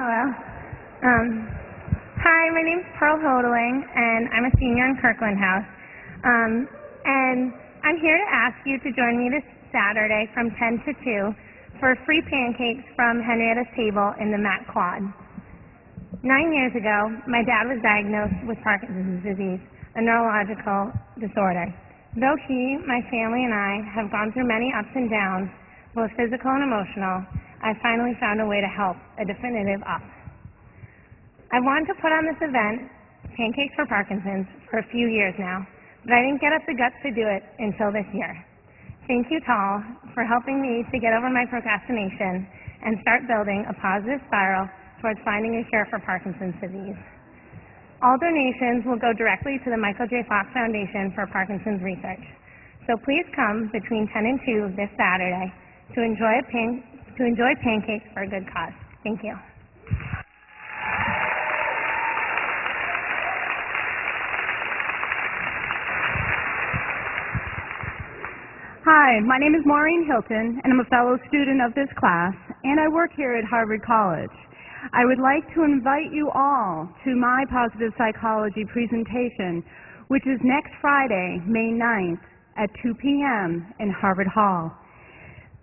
Hello. Hi, my name's Pearl Hodeling, and I'm a senior in Kirkland House. And I'm here to ask you to join me this Saturday from 10 to 2 for free pancakes from Henrietta's Table in the Mac Quad. 9 years ago, my dad was diagnosed with Parkinson's disease, a neurological disorder. Though he, my family, and I have gone through many ups and downs, both physical and emotional, I finally found a way to help, a definitive up. I wanted to put on this event, Pancakes for Parkinson's, for a few years now, but I didn't get up the guts to do it until this year. Thank you, Tal, for helping me to get over my procrastination and start building a positive spiral towards finding a cure for Parkinson's disease. All donations will go directly to the Michael J. Fox Foundation for Parkinson's Research. So please come between 10 and 2 this Saturday to enjoy pancakes for a good cause. Thank you. Hi, my name is Maureen Hilton, and I'm a fellow student of this class, and I work here at Harvard College. I would like to invite you all to my positive psychology presentation, which is next Friday, May 9th at 2 p.m. in Harvard Hall.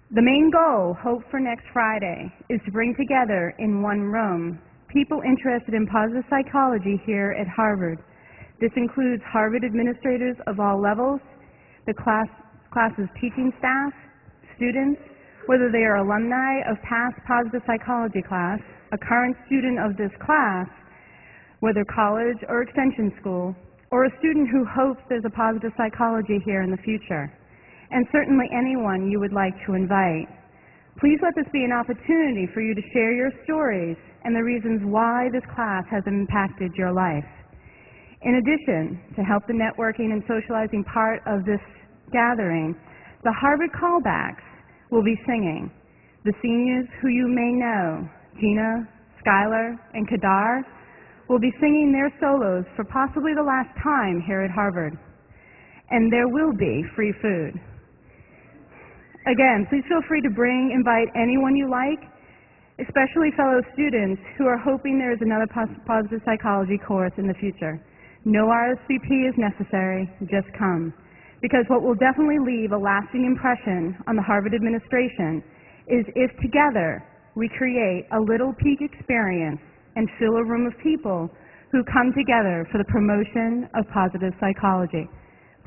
The main goal, Hope for Next Friday, is to bring together in one room people interested in positive psychology here at Harvard. This includes Harvard administrators of all levels, the class's teaching staff, students, whether they are alumni of past positive psychology class, a current student of this class, whether college or extension school, or a student who hopes there's a positive psychology here in the future, and certainly anyone you would like to invite. Please let this be an opportunity for you to share your stories and the reasons why this class has impacted your life. In addition, to help the networking and socializing part of this gathering, the Harvard callbacks will be singing. The seniors who you may know, Gina, Skylar, and Kadar, will be singing their solos for possibly the last time here at Harvard. And there will be free food. Again, please feel free to invite anyone you like, especially fellow students who are hoping there is another positive psychology course in the future. No RSVP is necessary, just come. Because what will definitely leave a lasting impression on the Harvard administration is if together we create a little peak experience and fill a room of people who come together for the promotion of positive psychology.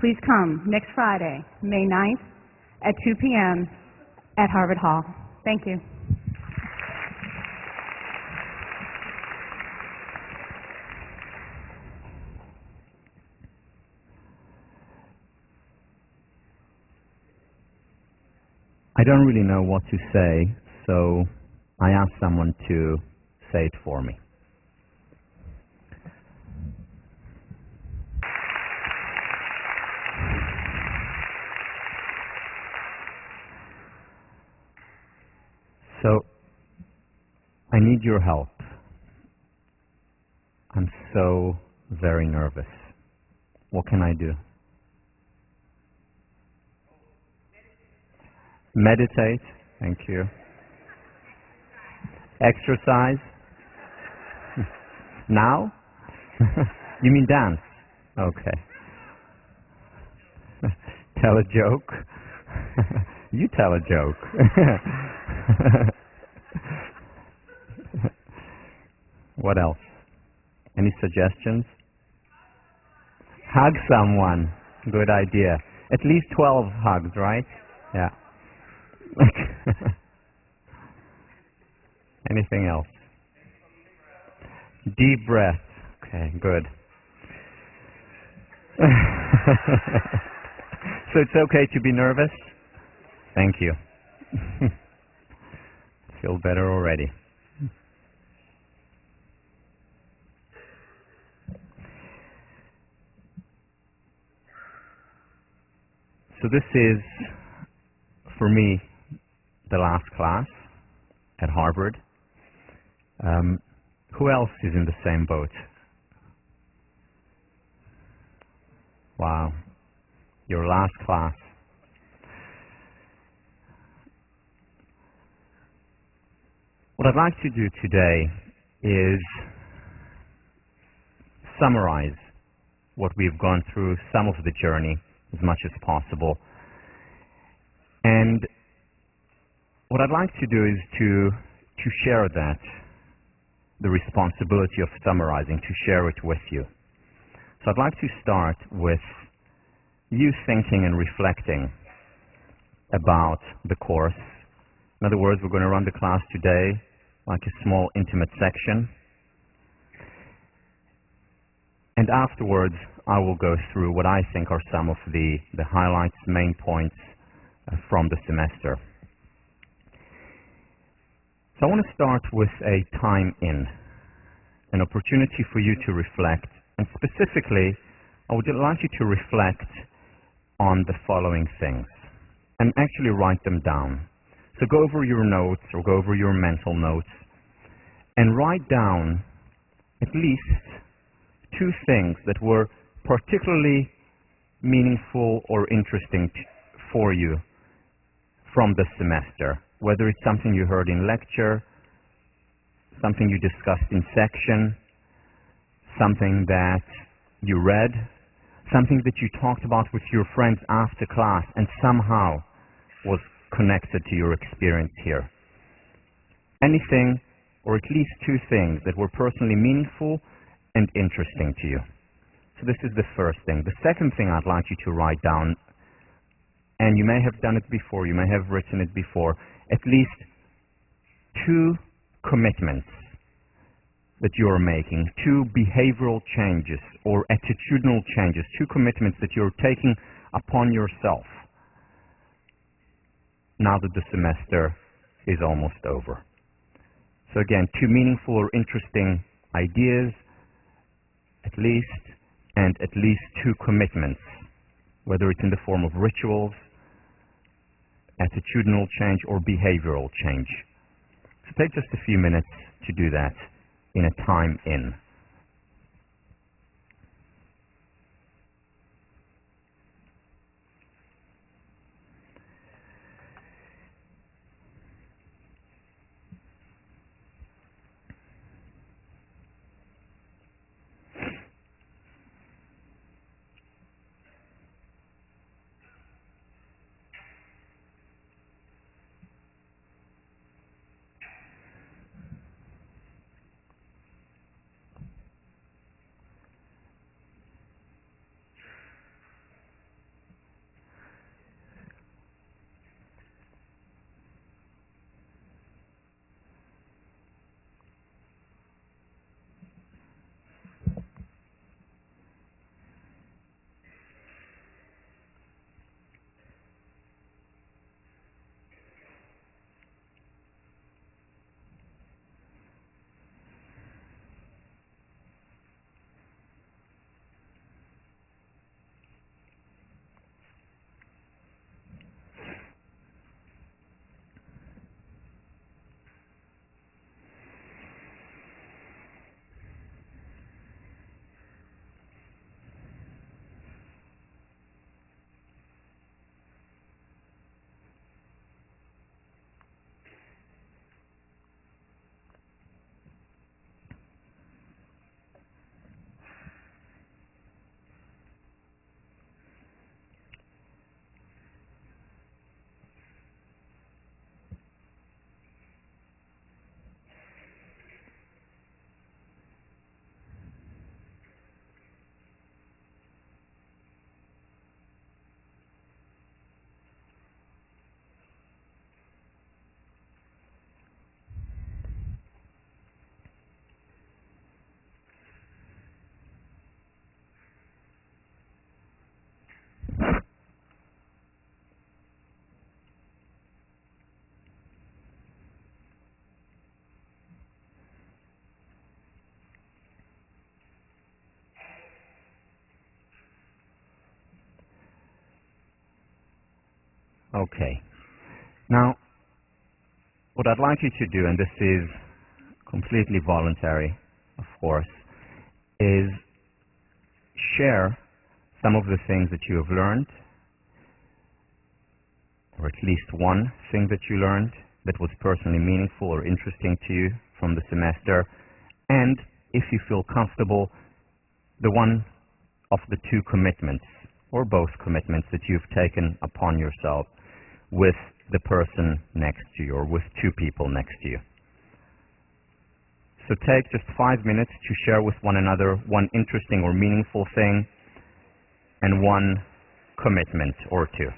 Please come next Friday, May 9th at 2 p.m. at Harvard Hall. Thank you. I don't really know what to say, so I asked someone to say it for me. So, I need your help. I'm so very nervous. What can I do? Meditate. Thank you. Exercise. Now? You mean dance? Okay. Tell a joke. You tell a joke. What else? Any suggestions? Hug someone. Good idea. At least 12 hugs, right? Yeah. Anything else? Deep breath. Okay, good. So it's okay to be nervous? Thank you. Feel better already. So this is, for me, the last class at Harvard. Who else is in the same boat? Wow, your last class. What I'd like to do today is summarize what we've gone through, some of the journey, as much as possible. And what I'd like to do is to share that, the responsibility of summarizing, to share it with you. So I'd like to start with you thinking and reflecting about the course. In other words, we're going to run the class today like a small, intimate section. And afterwards, I will go through what I think are some of the highlights, main points from the semester. So I want to start with a time in, an opportunity for you to reflect. And specifically, I would like you to reflect on the following things and actually write them down. So go over your notes or go over your mental notes and write down at least 2 things that were particularly meaningful or interesting for you from the semester, whether it's something you heard in lecture, something you discussed in section, something that you read, something that you talked about with your friends after class and somehow was connected to your experience here. Anything, or at least 2 things that were personally meaningful and interesting to you. So this is the first thing. The second thing I'd like you to write down, and you may have done it before, you may have written it before, at least 2 commitments that you are making, 2 behavioral changes or attitudinal changes, 2 commitments that you're taking upon yourself now that the semester is almost over. So again, 2 meaningful or interesting ideas, at least, and at least 2 commitments, whether it's in the form of rituals, attitudinal change, or behavioral change. So take just a few minutes to do that in a time in. Okay. Now, what I'd like you to do, and this is completely voluntary, of course, is share some of the things that you have learned, or at least one thing that you learned that was personally meaningful or interesting to you from the semester, and, if you feel comfortable, the one of the two commitments, or both commitments that you've taken upon yourself with the person next to you, or with two people next to you. So take just 5 minutes to share with one another one interesting or meaningful thing and one commitment or two.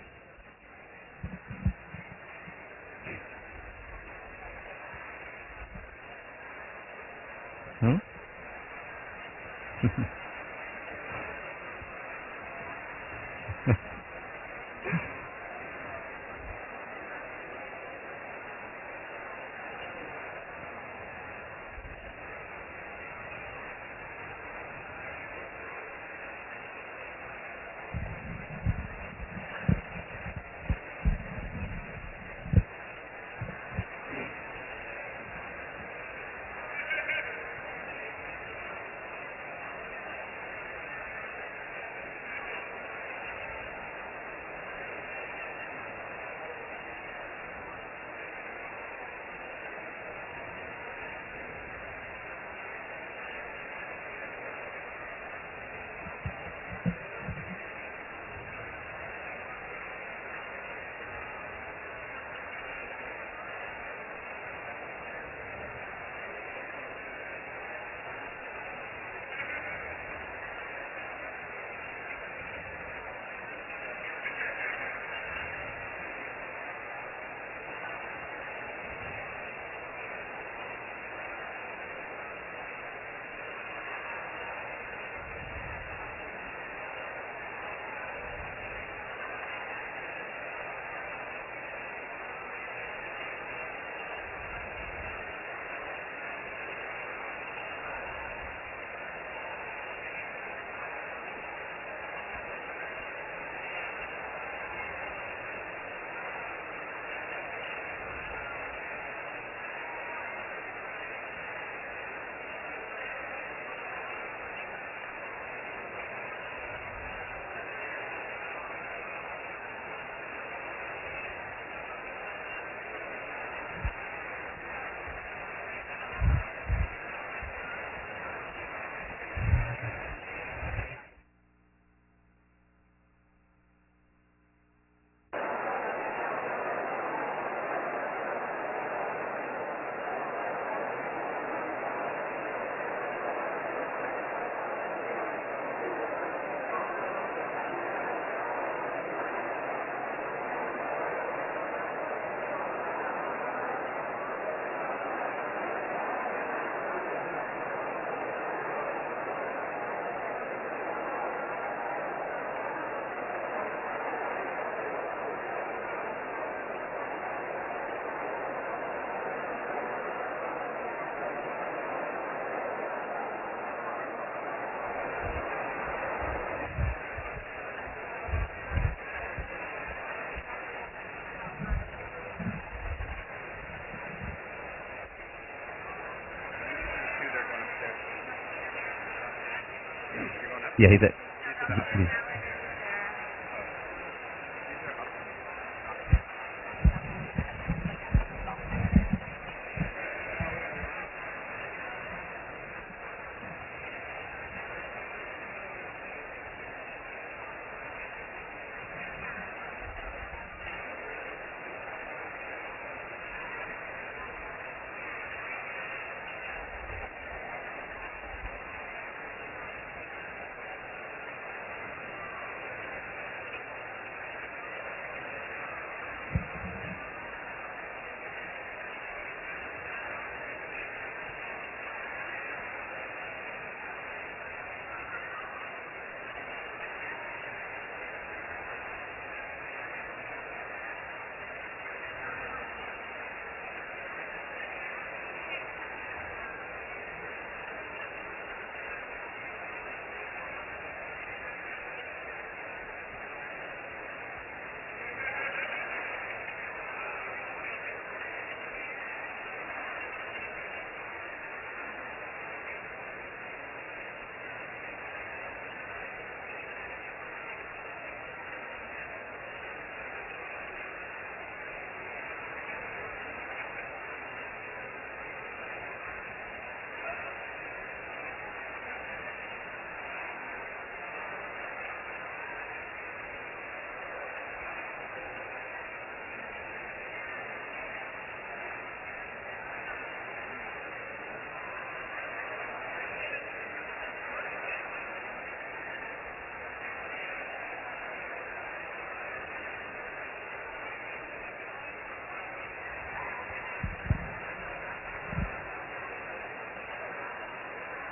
Yeah, he's at.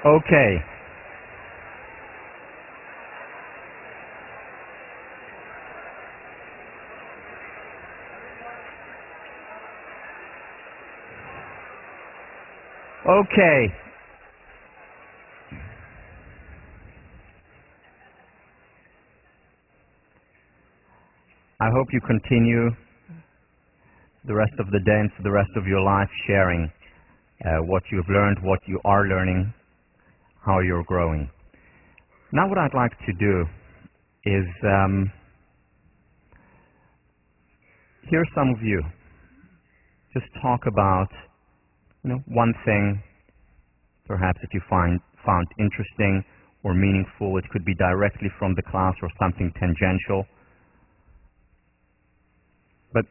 Okay. Okay. I hope you continue the rest of the day and for the rest of your life sharing what you've learned, what you are learning, how you're growing. Now what I'd like to do is hear some of you just talk about one thing perhaps that you found interesting or meaningful. It could be directly from the class or something tangential. But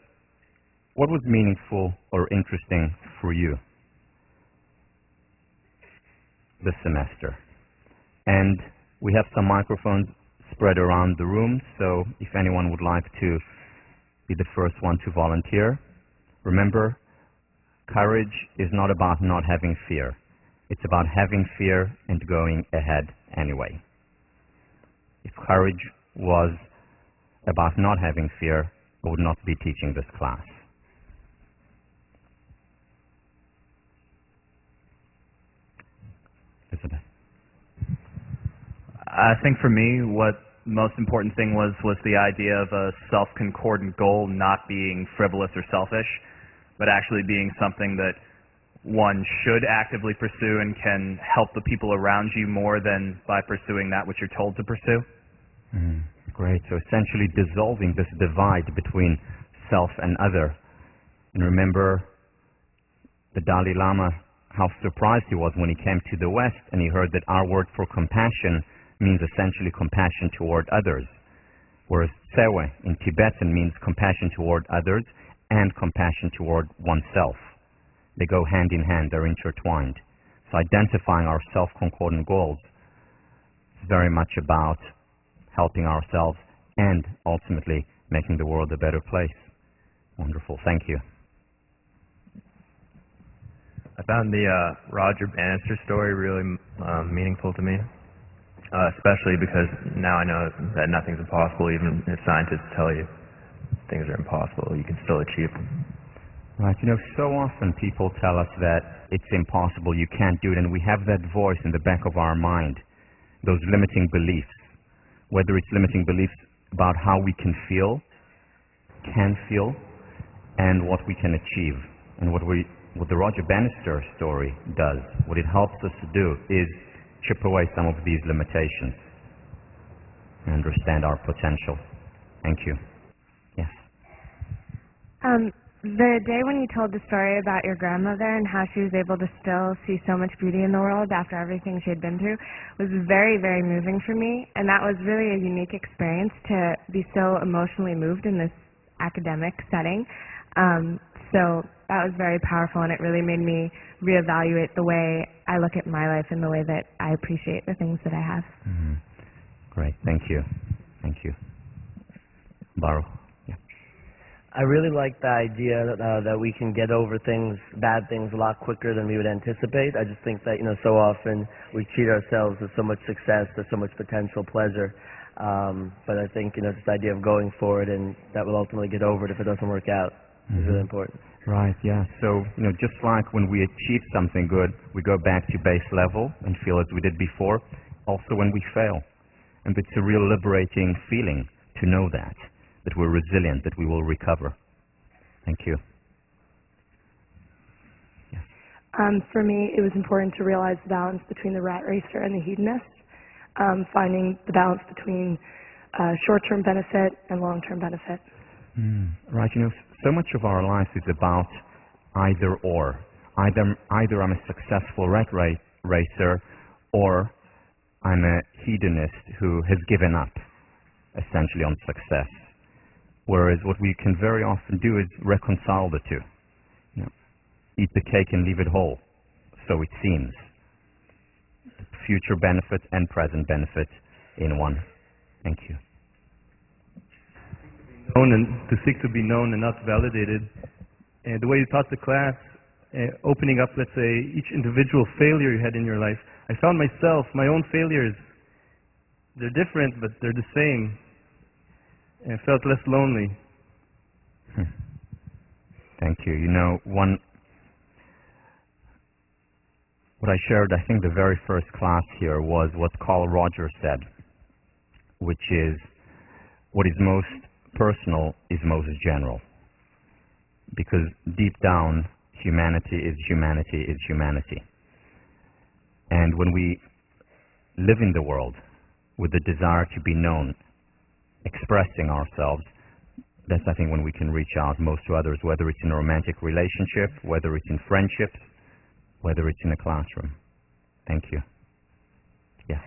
what was meaningful or interesting for you this semester? And we have some microphones spread around the room, so if anyone would like to be the first one to volunteer, remember, courage is not about not having fear. It's about having fear and going ahead anyway. If courage was about not having fear, I would not be teaching this class. Elizabeth. I think for me, what the most important thing was the idea of a self-concordant goal not being frivolous or selfish, but actually being something that one should actively pursue and can help the people around you more than by pursuing that which you're told to pursue. Great. So essentially dissolving this divide between self and other. And remember the Dalai Lama, how surprised he was when he came to the West and he heard that our word for compassion means essentially compassion toward others, whereas sewe in Tibetan means compassion toward others and compassion toward oneself. They go hand in hand, they're intertwined. So identifying our self-concordant goals is very much about helping ourselves and ultimately making the world a better place. Wonderful, thank you. I found the Roger Bannister story really meaningful to me, especially because now I know that nothing's impossible. Even if scientists tell you things are impossible, you can still achieve them. Right, so often people tell us that it's impossible, you can't do it, and we have that voice in the back of our mind, those limiting beliefs, whether it's limiting beliefs about how we can feel, and what we can achieve. And what the Roger Bannister story does, what it helps us to do, is chip away some of these limitations and understand our potential. Thank you. Yes. The day when you told the story about your grandmother and how she was able to still see so much beauty in the world after everything she had been through was very, very moving for me. And that was really a unique experience to be so emotionally moved in this academic setting. So that was very powerful, and it really made me reevaluate the way I look at my life and the way that I appreciate the things that I have. Great, thank you. Thank you. Baruch. I really like the idea that we can get over bad things a lot quicker than we would anticipate. I just think that, so often we cheat ourselves with so much success, there's so much potential pleasure. But I think, this idea of going for it and that we'll ultimately get over it if it doesn't work out is really important. Right, yeah. So, just like when we achieve something good, we go back to base level and feel as we did before. Also when we fail. And it's a real liberating feeling to know that we're resilient, that we will recover. Thank you. Yes. For me, it was important to realize the balance between the rat racer and the hedonist, finding the balance between short-term benefit and long-term benefit. Right, so much of our life is about either or. Either I'm a successful rat racer or I'm a hedonist who has given up, essentially, on success. Whereas what we can very often do is reconcile the two. Eat the cake and leave it whole, so it seems. Future benefit and present benefit in one. Thank you. To seek to be known and not validated. The way you taught the class, opening up, let's say, each individual failure you had in your life, I found myself, my own failures. They're different, but they're the same. And I felt less lonely. Thank you. You know, what I shared, I think the very first class here was what Carl Rogers said, which is, what is most personal is most general. Because deep down, humanity is humanity is humanity. And when we live in the world with the desire to be known, expressing ourselves, that's, I think, when we can reach out most to others, whether it's in a romantic relationship, whether it's in friendships, whether it's in a classroom. Thank you. Yeah.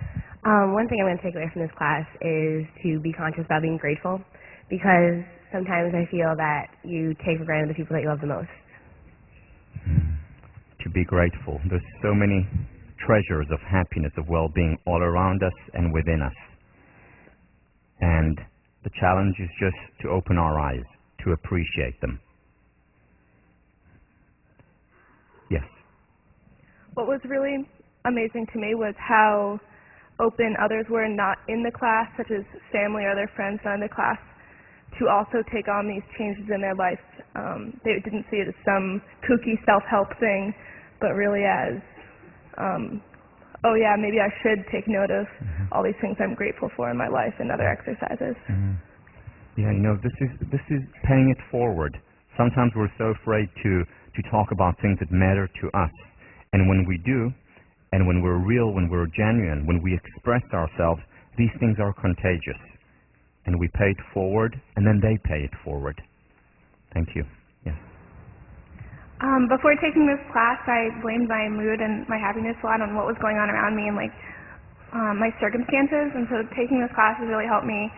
One thing I'm going to take away from this class is to be conscious about being grateful, because sometimes I feel that you take for granted the people that you love the most. To be grateful. There's so many treasures of happiness, of well-being all around us and within us. And the challenge is just to open our eyes, to appreciate them. Yes. What was really amazing to me was how open others were not in the class, such as family or their friends not in the class, to also take on these changes in their life. They didn't see it as some kooky self-help thing, but really as, oh yeah, maybe I should take note of all these things I'm grateful for in my life and other exercises. Yeah, you know, this is paying it forward. Sometimes we're so afraid to talk about things that matter to us. And when we do, and when we're real, when we're genuine, when we express ourselves, these things are contagious. And we pay it forward, and then they pay it forward. Thank you. Yeah. Before taking this class, I blamed my mood and my happiness a lot on what was going on around me and my circumstances. And so taking this class has really helped me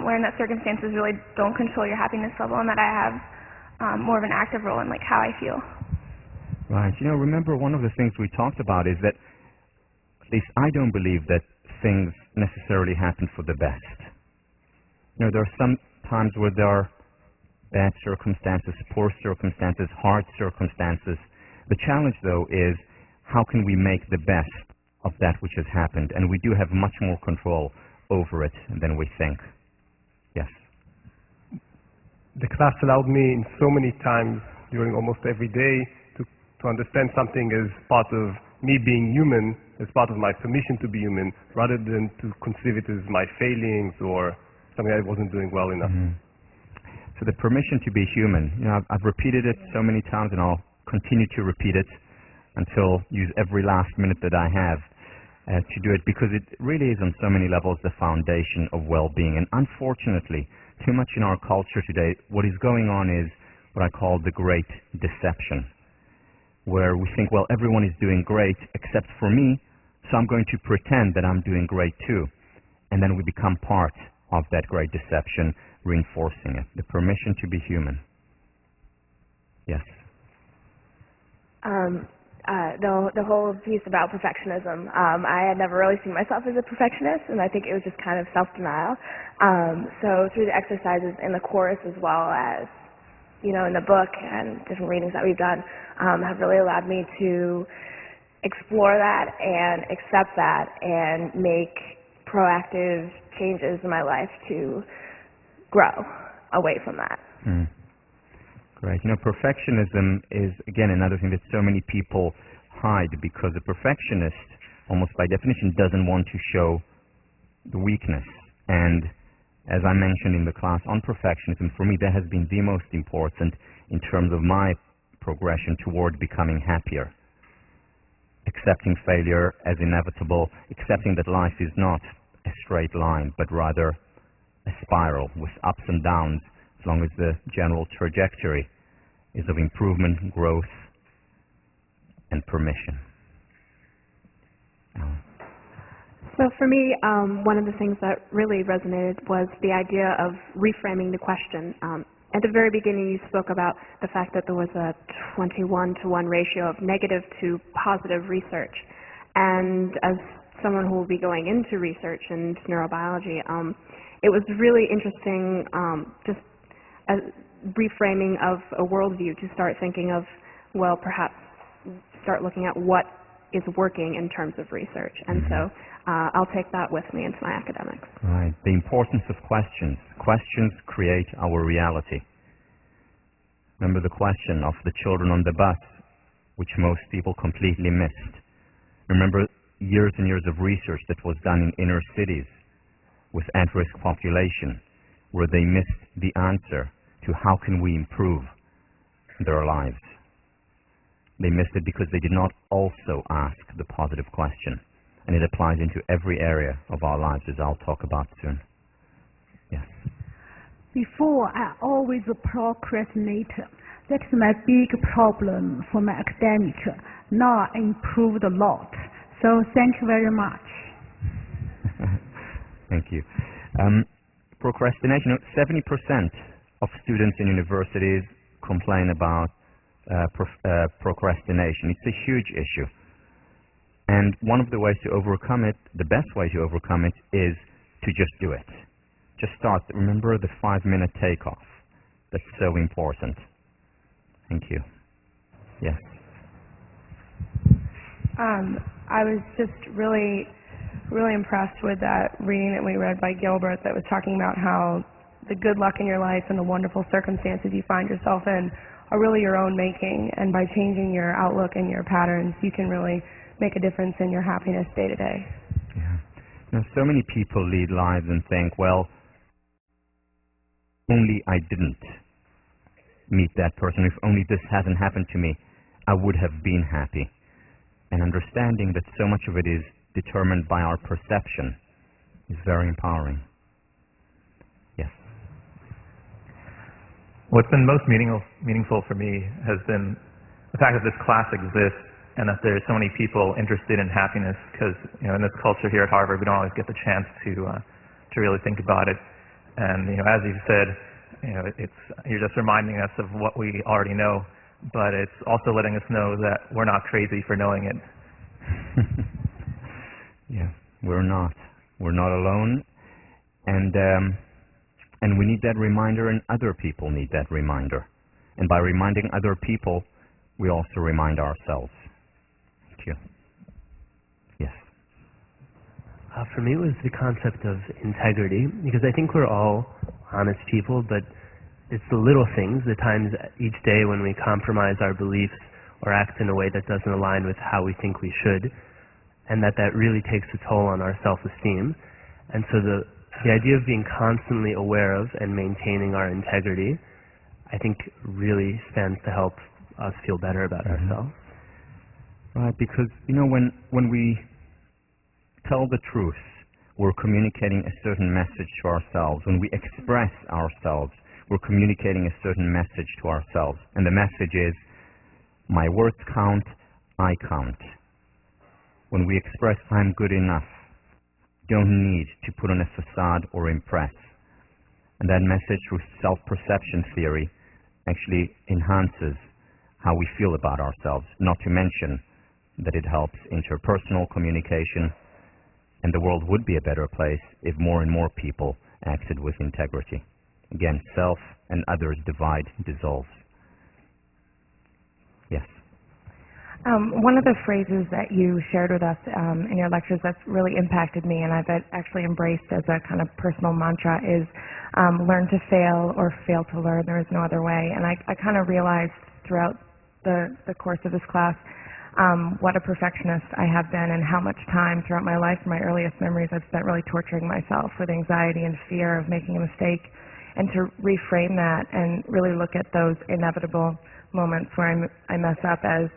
learn that circumstances really don't control your happiness level, and that I have more of an active role in how I feel. Right. You know, remember, one of the things we talked about is that, at least I don't believe that things necessarily happen for the best. You know, there are some times where there are bad circumstances, poor circumstances, hard circumstances. The challenge, though, is how can we make the best of that which has happened? And we do have much more control over it than we think. Yes. The class allowed me in so many times during almost every day to understand something as part of me being human, as part of my permission to be human, rather than to conceive it as my failings or something I wasn't doing well enough. So the permission to be human, you know, I've repeated it so many times, and I'll continue to repeat it until use every last minute that I have to do it, because it really is on so many levels the foundation of well-being. And unfortunately, too much in our culture today, what is going on is what I call the great deception, where we think, well, everyone is doing great except for me, so I'm going to pretend that I'm doing great too. And then we become part of that great deception, reinforcing it. The permission to be human. Yes. The whole piece about perfectionism, I had never really seen myself as a perfectionist, and I think it was just kind of self-denial. So through the exercises in the course, as well as, you know, in the book and different readings that we've done, have really allowed me to explore that and accept that and make proactive changes in my life to grow away from that. Great. You know, perfectionism is, again, another thing that so many people hide, because a perfectionist, almost by definition, doesn't want to show the weakness. And as I mentioned in the class on perfectionism, for me, that has been the most important in terms of my progression toward becoming happier. Accepting failure as inevitable, accepting that life is not a straight line, but rather a spiral with ups and downs, as long as the general trajectory is of improvement, growth, and permission. So for me, one of the things that really resonated was the idea of reframing the question. At the very beginning, you spoke about the fact that there was a 21-to-1 ratio of negative to positive research. And as someone who will be going into research and neurobiology, it was really interesting just a reframing of a worldview to start thinking of, well, perhaps start looking at what is working in terms of research. And so I'll take that with me into my academics. Right. The importance of questions. Questions create our reality. Remember the question of the children on the bus, which most people completely missed. Remember years and years of research that was done in inner cities with at-risk population, where they missed the answer to how can we improve their lives. They missed it because they did not also ask the positive question. And it applies into every area of our lives, as I'll talk about soon. Yes. Before, I always procrastinate. That's my big problem for my academic. Now I improved a lot. So thank you very much. Thank you. Procrastination, 70% of students in universities complain about procrastination. It's a huge issue. And one of the ways to overcome it, the best way to overcome it, is to just do it. Just start. Remember the 5-minute takeoff. That's so important. Thank you. Yes. I was just really impressed with that reading that we read by Gilbert that was talking about how the good luck in your life and the wonderful circumstances you find yourself in are really your own making, and by changing your outlook and your patterns, you can really make a difference in your happiness day to day. Yeah. Now, so many people lead lives and think, well, only I didn't meet that person, if only this hasn't happened to me, I would have been happy. And understanding that so much of it is determined by our perception is very empowering. Yes. What's been most meaningful for me has been the fact that this class exists and that there's so many people interested in happiness, because in this culture here at Harvard, we don't always get the chance to really think about it. And as you said, you're just reminding us of what we already know, but it's also letting us know that we're not crazy for knowing it. Yeah, we're not. We're not alone, and we need that reminder, and other people need that reminder. And by reminding other people, we also remind ourselves. Thank you. Yes. For me, it was the concept of integrity, because I think we're all honest people, but it's the little things, the times each day when we compromise our beliefs or act in a way that doesn't align with how we think we should, and that really takes a toll on our self-esteem. And so the idea of being constantly aware of and maintaining our integrity, I think really stands to help us feel better about ourselves. Right, because, when we tell the truth, we're communicating a certain message to ourselves. When we express ourselves, we're communicating a certain message to ourselves. And the message is, my words count, I count. When we express, I'm good enough, don't need to put on a facade or impress. And that message, through self-perception theory, actually enhances how we feel about ourselves, not to mention that it helps interpersonal communication, and the world would be a better place if more and more people acted with integrity. Again, self and others divide dissolves. Yes. One of the phrases that you shared with us in your lectures that's really impacted me, and I've actually embraced as a kind of personal mantra, is learn to fail or fail to learn. There is no other way. And I kind of realized throughout the course of this class what a perfectionist I have been, and how much time throughout my life, my earliest memories, I've spent really torturing myself with anxiety and fear of making a mistake. And to reframe that and really look at those inevitable moments where I mess up as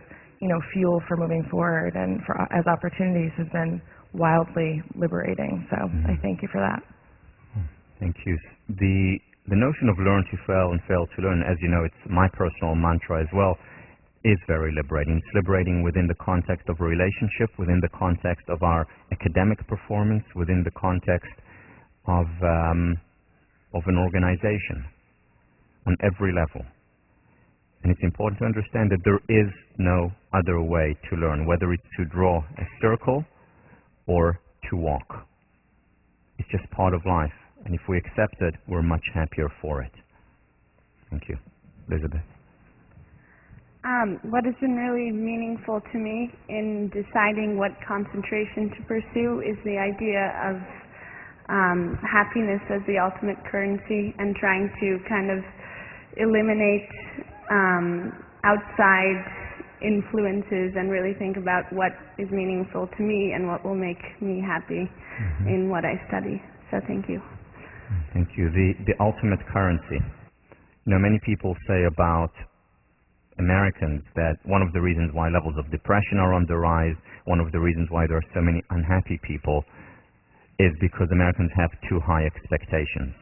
fuel for moving forward and as opportunities has been wildly liberating. So I thank you for that. Thank you. The notion of learn to fail and fail to learn, as you know, it's my personal mantra as well, is very liberating. It's liberating within the context of a relationship, within the context of our academic performance, within the context of an organization, on every level. And it's important to understand that there is no other way to learn, whether it's to draw a circle or to walk. It's just part of life. And if we accept it, we're much happier for it. Thank you. Elizabeth. What has been really meaningful to me in deciding what concentration to pursue is the idea of happiness as the ultimate currency and trying to kind of eliminate outside influences and really think about what is meaningful to me and what will make me happy in what I study. So thank you. Thank you. The ultimate currency. You know, many people say about Americans that one of the reasons why levels of depression are on the rise, one of the reasons why there are so many unhappy people, is because Americans have too high expectations.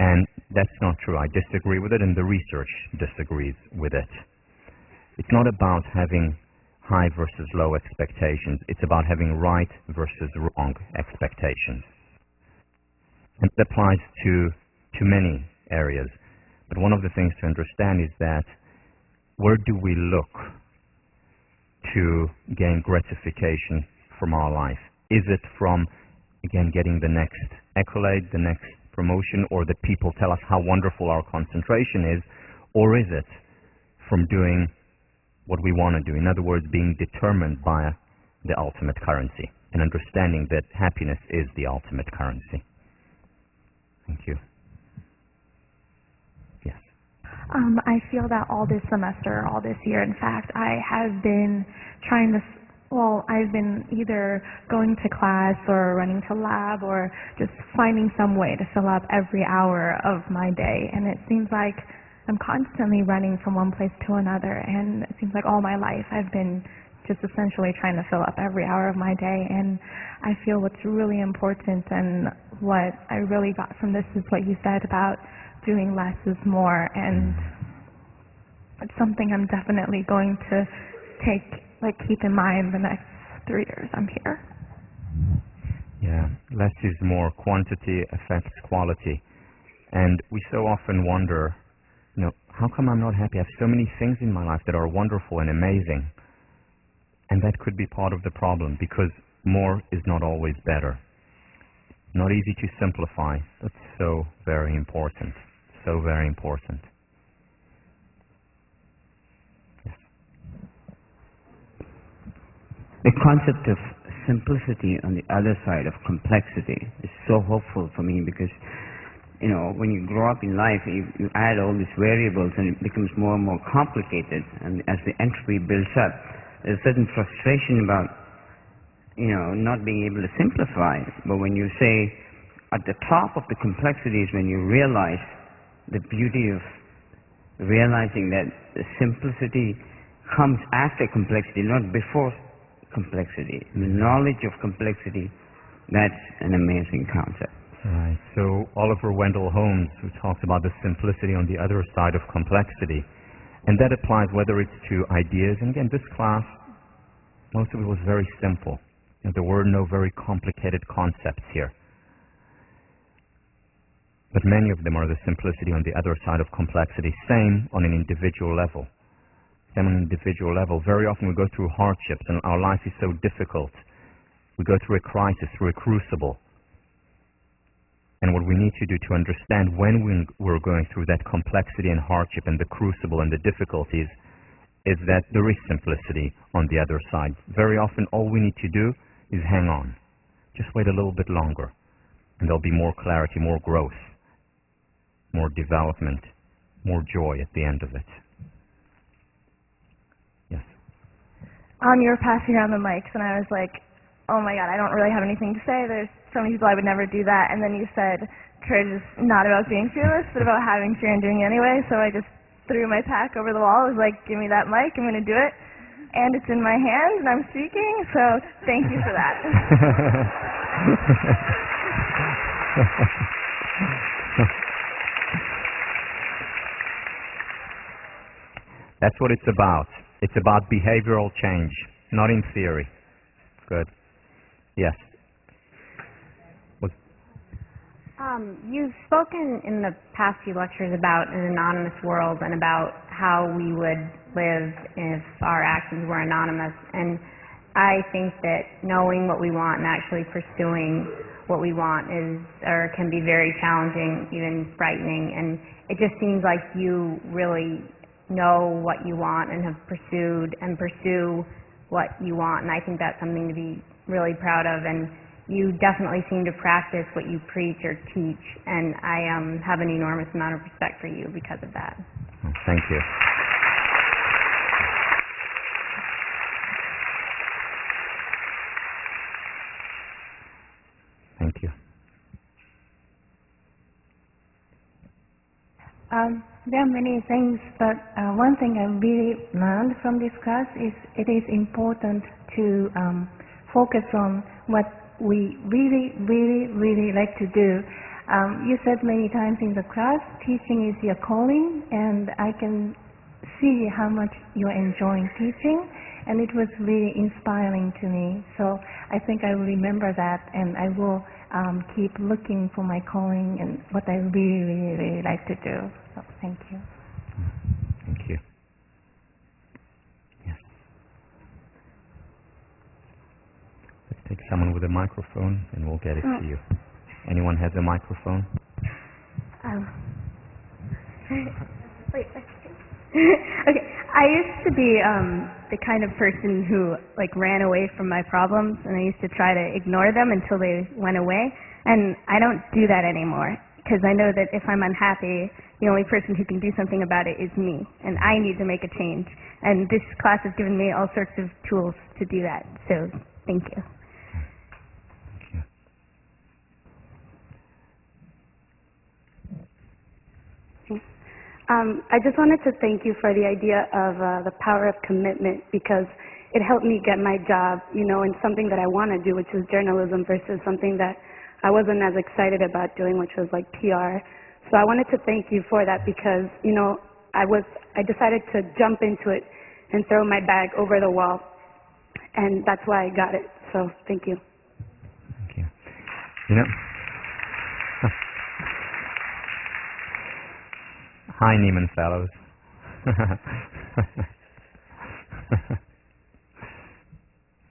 And that's not true. I disagree with it, and the research disagrees with it. It's not about having high versus low expectations. It's about having right versus wrong expectations. And it applies to many areas. But one of the things to understand is that where do we look to gain gratification from our life? Is it from, again, getting the next accolade, the next promotion, or that people tell us how wonderful our concentration is, or is it from doing what we want to do? In other words, being determined by the ultimate currency and understanding that happiness is the ultimate currency. Thank you. Yes. I feel that all this semester, all this year, in fact, I have been trying to, I've been either going to class or running to lab or just finding some way to fill up every hour of my day. And it seems like I'm constantly running from one place to another. And it seems like all my life I've been just essentially trying to fill up every hour of my day. And I feel what's really important and what I really got from this is what you said about doing less is more. And it's something I'm definitely going to keep in mind the next 3 years I'm here. Yeah, less is more. Quantity affects quality. And we so often wonder, how come I'm not happy? I have so many things in my life that are wonderful and amazing. And that could be part of the problem, because more is not always better. Not easy to simplify, but so very important. So very important. Yes. The concept of simplicity on the other side of complexity is so hopeful for me, because when you grow up in life, you add all these variables and it becomes more and more complicated. And as the entropy builds up, there's a certain frustration about, not being able to simplify. But when you say at the top of the complexity is when you realize the beauty of realizing that the simplicity comes after complexity, not before complexity. The knowledge of complexity, that's an amazing concept. Right. So Oliver Wendell Holmes, who talks about the simplicity on the other side of complexity, and that applies whether it's to ideas. And again, this class, most of it was very simple. There were no very complicated concepts here. But many of them are the simplicity on the other side of complexity. Same on an individual level. Same on an individual level. Very often we go through hardships and our life is so difficult. We go through a crisis, through a crucible. And what we need to do to understand when we're going through that complexity and hardship and the crucible and the difficulties is that there is simplicity on the other side. Very often all we need to do is hang on. Just wait a little bit longer. And there'll be more clarity, more growth, more development, more joy at the end of it. Yes. You were passing around the mics and I was like, oh my God, I don't really have anything to say. There's so many people I would never do that. And then you said, courage is not about being fearless, but about having fear and doing it anyway. So I just threw my pack over the wall. I was like, give me that mic, I'm going to do it. And it's in my hands and I'm speaking, so thank you for that. That's what it's about. It's about behavioral change, not in theory. Good. Yes. You've spoken in the past few lectures about an anonymous world and about how we would live if our actions were anonymous. And I think that knowing what we want and actually pursuing what we want can be very challenging, even frightening. And it just seems like you really know what you want and have pursued and pursue what you want, and I think that's something to be really proud of. And you definitely seem to practice what you preach or teach, and I have an enormous amount of respect for you because of that. Thank you. Thank you. There are many things, but one thing I really learned from this class is it is important to focus on what we really, really, really like to do. You said many times in the class, teaching is your calling, and I can see how much you're enjoying teaching, and it was really inspiring to me. So I think I will remember that, and I will keep looking for my calling and what I really, really, really like to do. So thank you. Thank you. Yes. Let's take someone with a microphone, and we'll get it to you. Anyone has a microphone? Wait. Okay, I used to be the kind of person who ran away from my problems, and I used to try to ignore them until they went away. And I don't do that anymore, because I know that if I'm unhappy, the only person who can do something about it is me, and I need to make a change. And this class has given me all sorts of tools to do that. So thank you. I just wanted to thank you for the idea of the power of commitment, because it helped me get my job, in something that I want to do, which is journalism, versus something that I wasn't as excited about doing, which was like PR. So I wanted to thank you for that, because, I decided to jump into it and throw my bag over the wall, and that's why I got it. So thank you. Thank you. You know, hi, Neiman Fellows.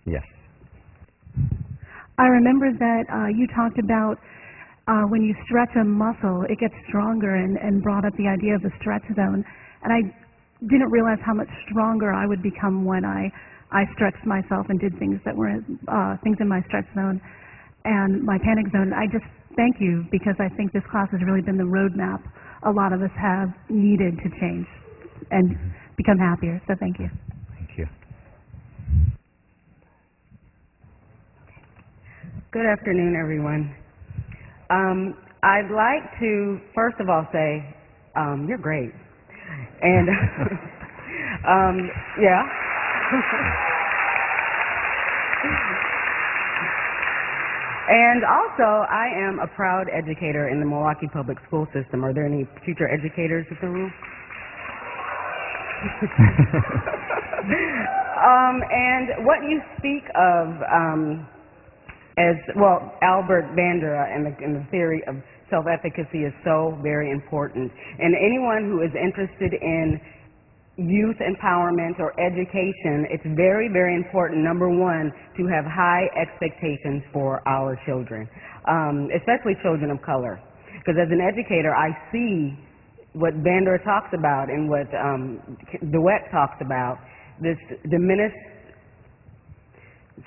Yes. I remember that you talked about when you stretch a muscle, it gets stronger, and brought up the idea of the stretch zone. And I didn't realize how much stronger I would become when I stretched myself and did things that were things in my stretch zone and my panic zone. I just thank you, because I think this class has really been the roadmap a lot of us have needed to change and become happier. So thank you. Thank you. Good afternoon, everyone. I'd like to, first of all, say you're great. And, yeah. And also, I am a proud educator in the Milwaukee Public School System. Are there any future educators in the room? And what you speak of as, well, Albert Bandura and the theory of self-efficacy is so very important. And anyone who is interested in youth empowerment or education, it's very, very important, number one, to have high expectations for our children, especially children of color. Because as an educator, I see what Bandura talks about and what DeWitt talks about, this diminished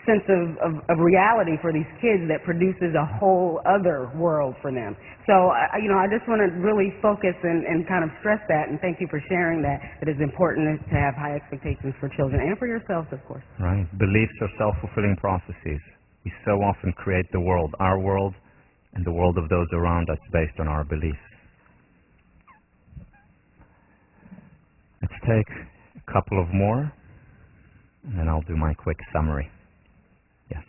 sense of reality for these kids that produces a whole other world for them. So, I just want to really focus and kind of stress that, and thank you for sharing that, that it's important to have high expectations for children and for yourselves, of course. Right. Beliefs are self-fulfilling prophecies. We so often create the world, our world, and the world of those around us based on our beliefs. Let's take a couple of more, and then I'll do my quick summary. Yes.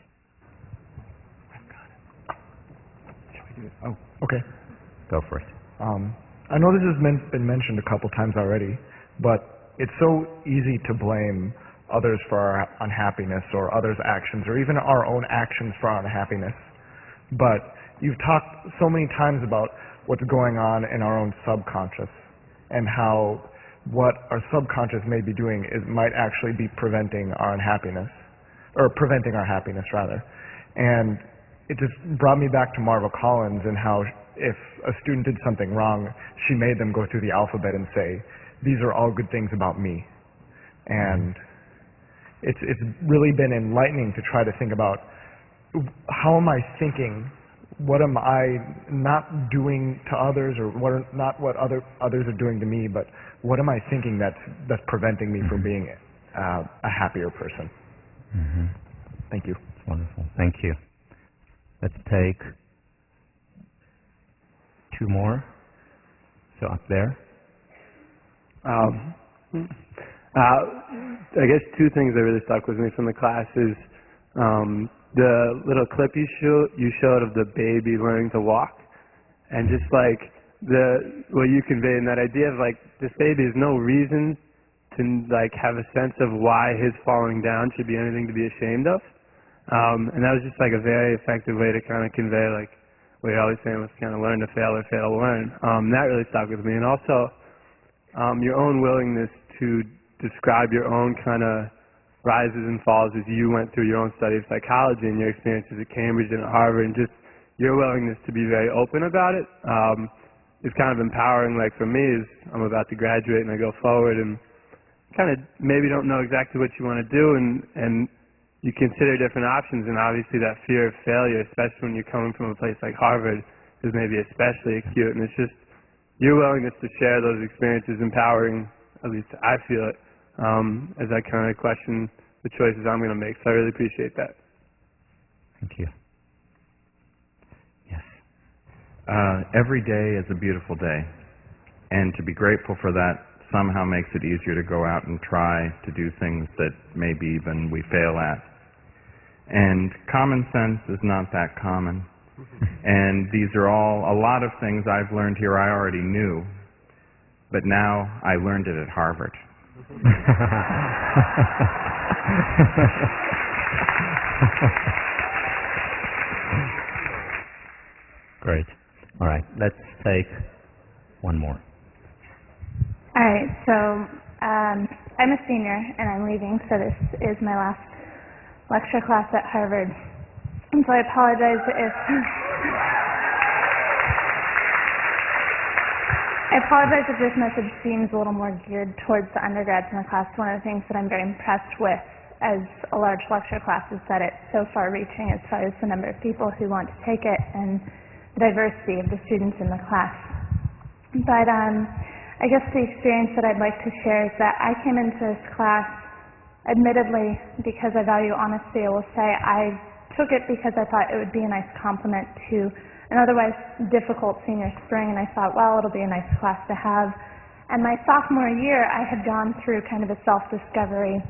Oh, okay. Go for it. I know this has been mentioned a couple times already, but it's so easy to blame others for our unhappiness or others' actions or even our own actions for our unhappiness. But you've talked so many times about what's going on in our own subconscious and how what our subconscious may be doing might actually be preventing our unhappiness, or preventing our happiness rather. And it just brought me back to Marva Collins and how if a student did something wrong, she made them go through the alphabet and say these are all good things about me. And it's really been enlightening to try to think about, how am I thinking? What am I not doing to others, or not what others are doing to me, but what am I thinking that's preventing me from being a happier person? Mm-hmm. Thank you. That's wonderful. Thank you. Let's take 2 more. So up there. I guess 2 things that really stuck with me from the class is the little clip you showed of the baby learning to walk, and just like what you conveyed in that idea of like, this baby has no reason to like have a sense of why his falling down should be anything to be ashamed of, and that was just like a very effective way to kind of convey like what you're always saying was kind of learn to fail or fail to learn. That really stuck with me, and also your own willingness to describe your own kind of rises and falls as you went through your own study of psychology and your experiences at Cambridge and at Harvard, and just your willingness to be very open about it is kind of empowering. Like for me, as I'm about to graduate and I go forward and kind of maybe don't know exactly what you want to do, and you consider different options, and obviously that fear of failure, especially when you're coming from a place like Harvard, is maybe especially acute, and it's just your willingness to share those experiences empowering, at least I feel it, as I kind of question the choices I'm going to make. So I really appreciate that. Thank you. Yes. Every day is a beautiful day, and to be grateful for that somehow makes it easier to go out and try to do things that maybe even we fail at. And common sense is not that common. And these are all, a lot of things I've learned here I already knew, but now I learned it at Harvard. Great. All right, let's take 1 more. All right, so I'm a senior and I'm leaving, so this is my last lecture class at Harvard. And so I apologize if this message seems a little more geared towards the undergrads in the class. One of the things that I'm very impressed with as a large lecture class is that it's so far-reaching as far as the number of people who want to take it and the diversity of the students in the class. But I guess the experience that I'd like to share is that I came into this class, admittedly, because I value honesty. I will say I took it because I thought it would be a nice complement to an otherwise difficult senior spring, and I thought, well, it'll be a nice class to have. And my sophomore year, I had gone through kind of a self-discovery,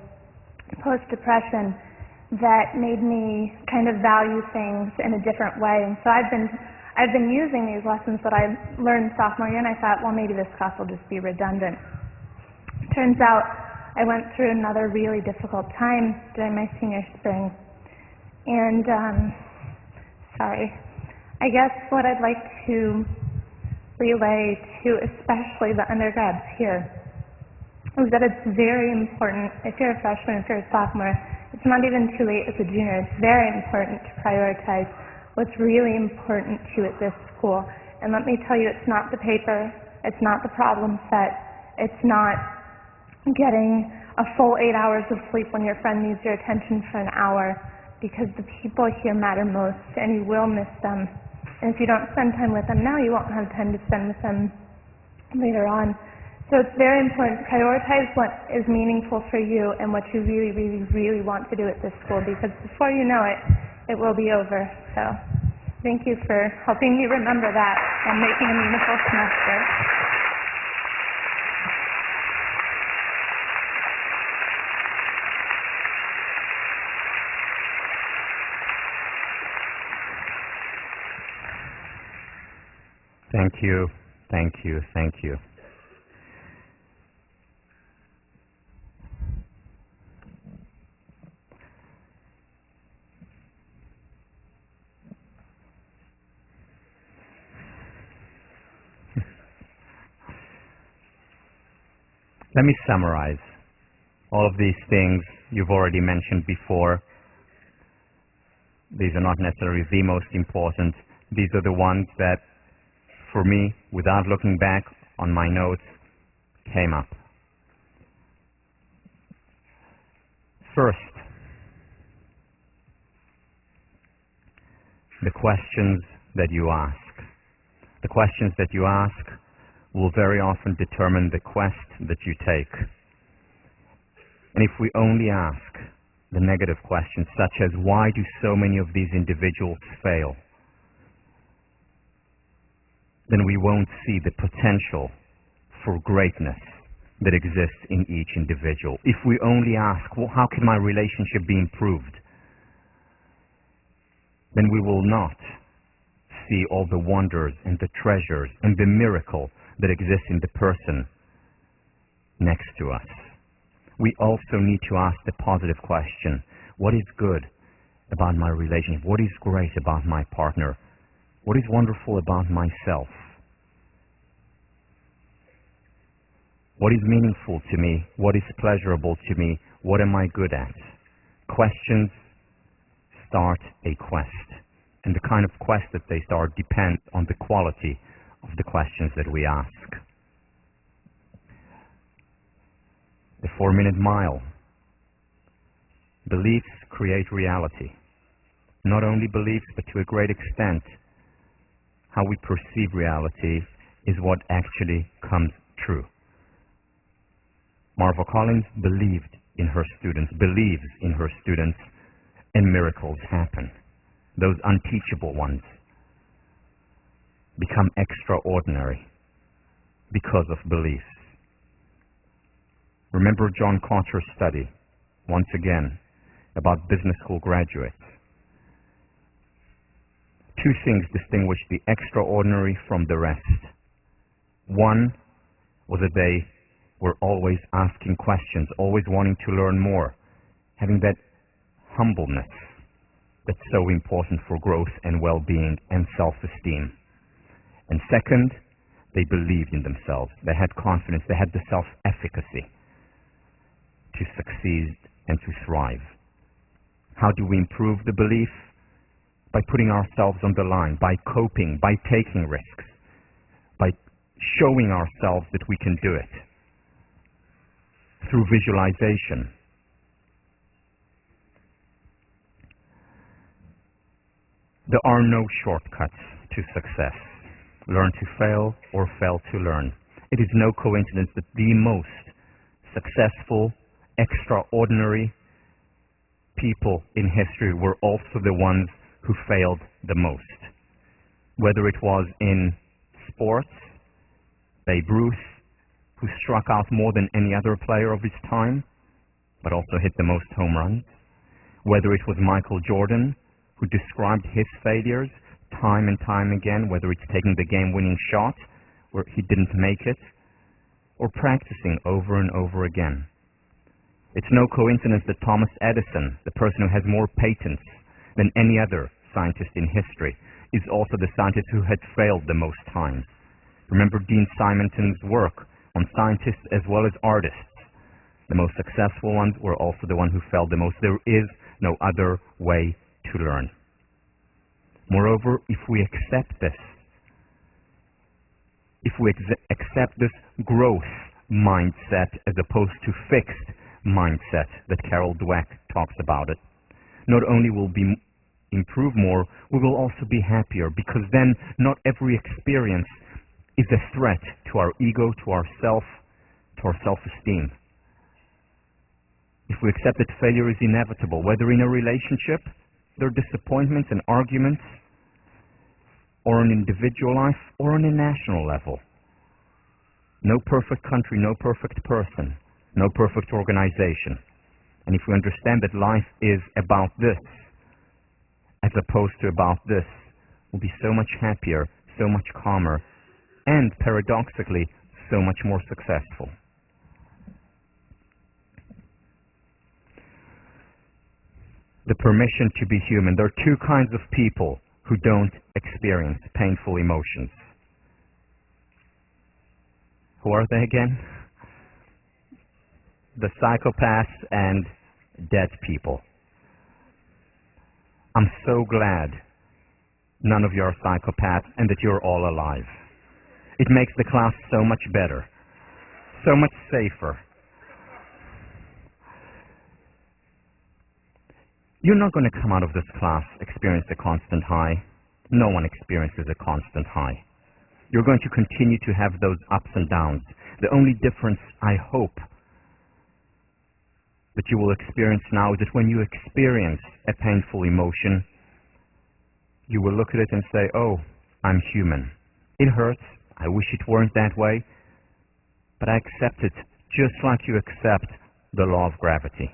post-depression, that made me kind of value things in a different way. And so I've been using these lessons that I learned sophomore year, and I thought, well, maybe this class will just be redundant. Turns out I went through another really difficult time during my senior spring. And, I guess what I'd like to relay to especially the undergrads here is that it's very important, if you're a freshman, if you're a sophomore, it's not even too late as a junior, it's very important to prioritize what's really important to you at this school. And let me tell you, it's not the paper, it's not the problem set, it's not getting a full 8 hours of sleep when your friend needs your attention for an hour, because the people here matter most, and you will miss them. And if you don't spend time with them now, you won't have time to spend with them later on. So it's very important to prioritize what is meaningful for you and what you really, really, really want to do at this school, because before you know it, it will be over. So thank you for helping me remember that and making a meaningful semester. Thank you, thank you, thank you. Let me summarize. All of these things you've already mentioned before. These are not necessarily the most important. These are the ones that, for me, without looking back on my notes, came up. First, the questions that you ask. The questions that you ask will very often determine the quest that you take. And if we only ask the negative questions, such as why do so many of these individuals fail, then we won't see the potential for greatness that exists in each individual. If we only ask, well, how can my relationship be improved, then we will not see all the wonders and the treasures and the miracle that exists in the person next to us. We also need to ask the positive question, what is good about my relationship? What is great about my partner? What is wonderful about myself? What is meaningful to me? What is pleasurable to me? What am I good at? Questions start a quest. And the kind of quest that they start depends on the quality of the questions that we ask. The 4-minute mile. Beliefs create reality. Not only beliefs, but to a great extent, how we perceive reality is what actually comes true. Marva Collins believed in her students, believes in her students, and miracles happen. Those unteachable ones become extraordinary because of beliefs. Remember John Cotter's study, once again, about business school graduates. Two things distinguish the extraordinary from the rest. One was that they were always asking questions, always wanting to learn more, having that humbleness that's so important for growth and well-being and self-esteem. And second, they believed in themselves. They had confidence. They had the self-efficacy to succeed and to thrive. How do we improve the belief? By putting ourselves on the line, by coping, by taking risks, by showing ourselves that we can do it. Through visualization. There are no shortcuts to success. Learn to fail or fail to learn. It is no coincidence that the most successful, extraordinary people in history were also the ones who failed the most. Whether it was in sports, Babe Ruth, who struck out more than any other player of his time, but also hit the most home runs. Whether it was Michael Jordan, who described his failures time and time again, whether it's taking the game-winning shot where he didn't make it, or practicing over and over again. It's no coincidence that Thomas Edison, the person who has more patents than any other scientist in history, is also the scientist who had failed the most times. Remember Dean Simonton's work on scientists as well as artists. The most successful ones were also the ones who failed the most. There is no other way to learn. Moreover, if we accept this, if we accept this growth mindset as opposed to fixed mindset that Carol Dweck talks about it, not only will we improve more, we will also be happier, because then not every experience is a threat to our ego, to our self, to our self-esteem. If we accept that failure is inevitable, whether in a relationship, there are disappointments and arguments, or on individual life, or on a national level. No perfect country, no perfect person, no perfect organization. And if we understand that life is about this, as opposed to about this, we'll be so much happier, so much calmer, and paradoxically, so much more successful. The permission to be human. There are two kinds of people who don't experience painful emotions. Who are they again? The psychopaths and dead people. I'm so glad none of you are psychopaths and that you're all alive. It makes the class so much better. So much safer. You're not going to come out of this class experience a constant high. No one experiences a constant high. You're going to continue to have those ups and downs. The only difference, I hope, that you will experience now is that when you experience a painful emotion, you will look at it and say, oh, I'm human. It hurts. I wish it weren't that way. But I accept it just like you accept the law of gravity.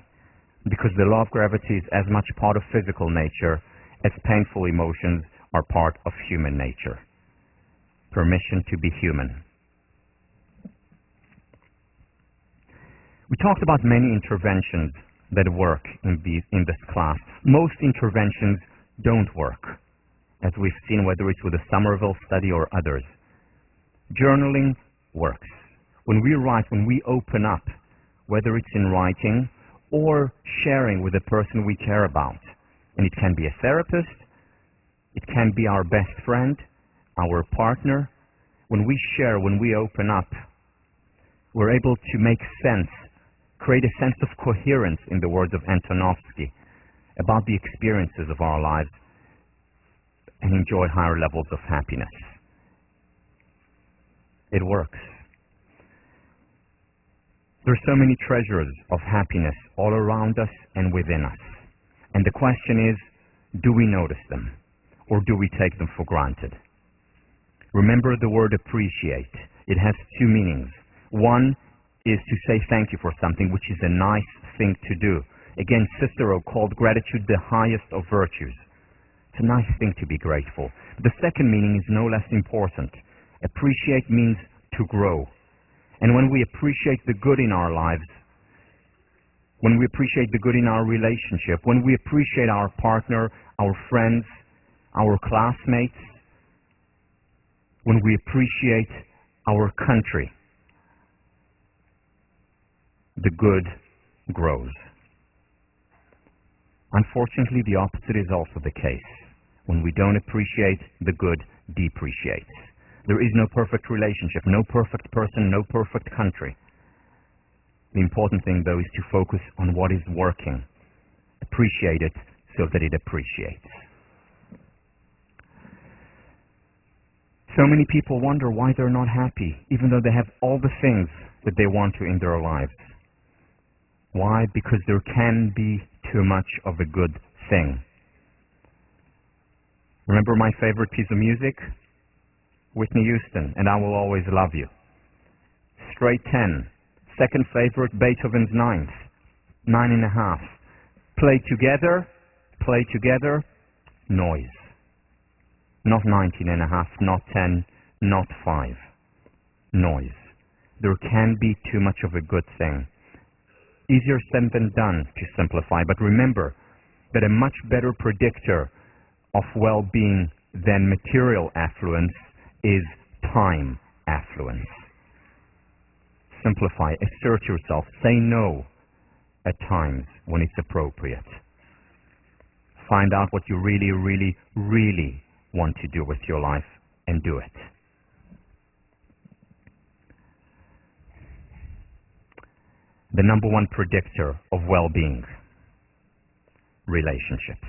Because the law of gravity is as much part of physical nature as painful emotions are part of human nature. Permission to be human. We talked about many interventions that work in this class. Most interventions don't work, as we've seen, whether it's with the Somerville study or others. Journaling works. When we write, when we open up, whether it's in writing or sharing with a person we care about, and it can be a therapist, it can be our best friend, our partner. When we share, when we open up, we're able to make sense, create a sense of coherence, in the words of Antonovsky, about the experiences of our lives and enjoy higher levels of happiness. It works. There are so many treasures of happiness all around us and within us. And the question is, do we notice them or do we take them for granted? Remember the word appreciate. It has two meanings. One is to say thank you for something, which is a nice thing to do. Again, Cicero called gratitude the highest of virtues. It's a nice thing to be grateful. The second meaning is no less important. Appreciate means to grow. And when we appreciate the good in our lives, when we appreciate the good in our relationship, when we appreciate our partner, our friends, our classmates, when we appreciate our country, the good grows. Unfortunately, the opposite is also the case. When we don't appreciate, the good depreciates. There is no perfect relationship, no perfect person, no perfect country. The important thing, though, is to focus on what is working. Appreciate it so that it appreciates. So many people wonder why they're not happy, even though they have all the things that they want to in their lives. Why? Because there can be too much of a good thing. Remember my favorite piece of music? Whitney Houston, And I Will Always Love You. Straight 10. Second favorite, Beethoven's Ninth. 9.5. Play together, noise. Not 19.5, not 10, not 5. Noise. There can be too much of a good thing. Easier said than done to simplify, but remember that a much better predictor of well-being than material affluence is time affluence. Simplify, assert yourself, say no at times when it's appropriate. Find out what you really, really, really want to do with your life and do it. The number one predictor of well-being, relationships.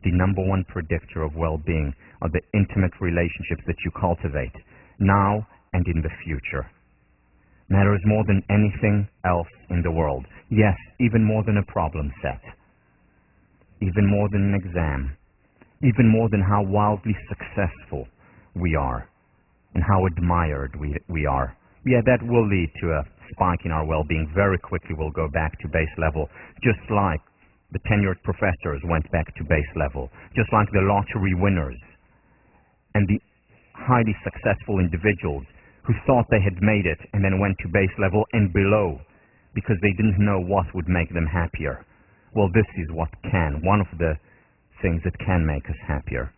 The number one predictor of well-being are the intimate relationships that you cultivate now and in the future. Matters more than anything else in the world. Yes, even more than a problem set. Even more than an exam. Even more than how wildly successful we are and how admired we are. Yeah, that will lead to a spike in our well-being. Very quickly we'll go back to base level, just like the tenured professors went back to base level, just like the lottery winners and the highly successful individuals who thought they had made it and then went to base level and below because they didn't know what would make them happier. Well, this is what can, one of the things that can make us happier.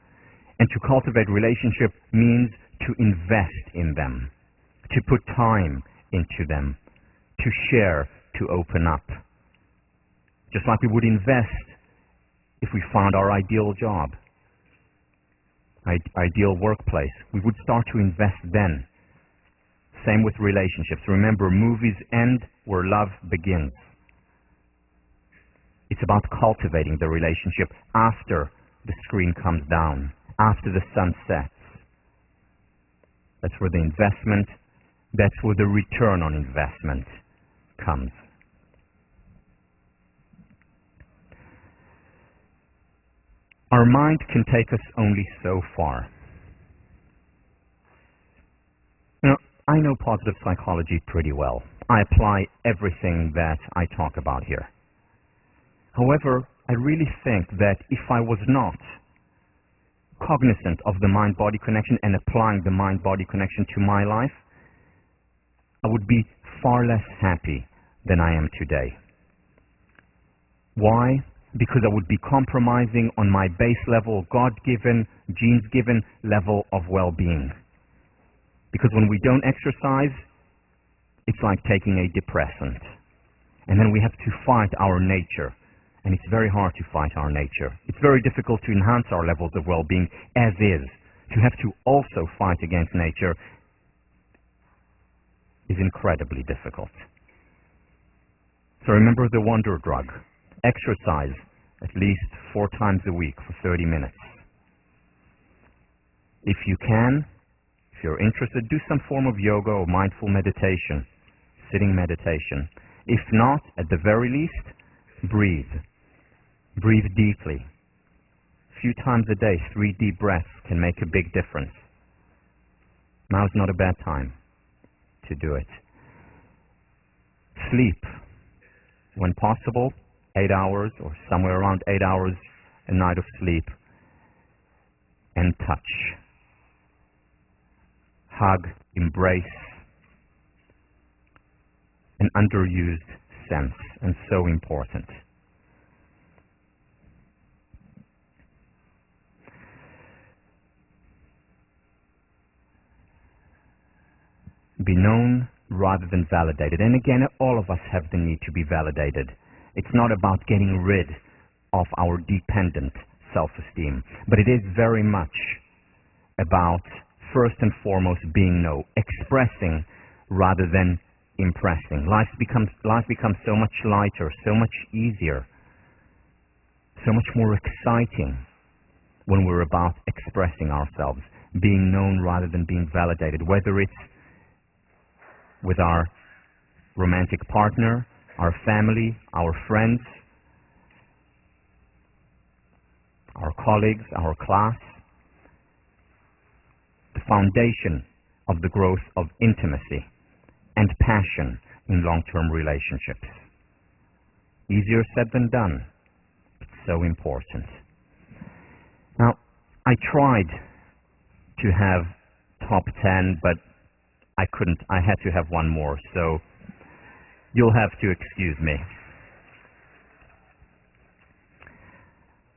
And to cultivate relationship means to invest in them, to put time into them, to share, to open up. Just like we would invest if we found our ideal job, ideal workplace, we would start to invest then. Same with relationships. Remember, movies end where love begins. It's about cultivating the relationship after the screen comes down, after the sun sets. That's where the investment, that's where the return on investment comes. Our mind can take us only so far. You know, I know positive psychology pretty well. I apply everything that I talk about here. However, I really think that if I was not cognizant of the mind-body connection and applying the mind-body connection to my life, I would be far less happy than I am today. Why? Because I would be compromising on my base level, God-given, genes-given level of well-being. Because when we don't exercise, it's like taking a depressant. And then we have to fight our nature. And it's very hard to fight our nature. It's very difficult to enhance our levels of well-being as is. To have to also fight against nature is incredibly difficult. So remember the wonder drug. Exercise at least 4 times a week for 30 minutes. If you can, if you're interested, do some form of yoga or mindful meditation, sitting meditation. If not, at the very least, breathe. Breathe deeply. A few times a day, 3 deep breaths can make a big difference. Now is not a bad time to do it. Sleep. When possible, 8 hours or somewhere around 8 hours a night of sleep. And touch. Hug, embrace. An underused sense, and so important. Be known rather than validated. And again, all of us have the need to be validated. It's not about getting rid of our dependent self-esteem, but it is very much about, first and foremost, being known, expressing rather than impressing. Life becomes so much lighter, so much easier, so much more exciting when we're about expressing ourselves, being known rather than being validated, whether it's with our romantic partner, our family, our friends, our colleagues, our class. The foundation of the growth of intimacy and passion in long-term relationships. Easier said than done, but so important. Now, I tried to have top 10, but I couldn't. I had to have one more, so you'll have to excuse me.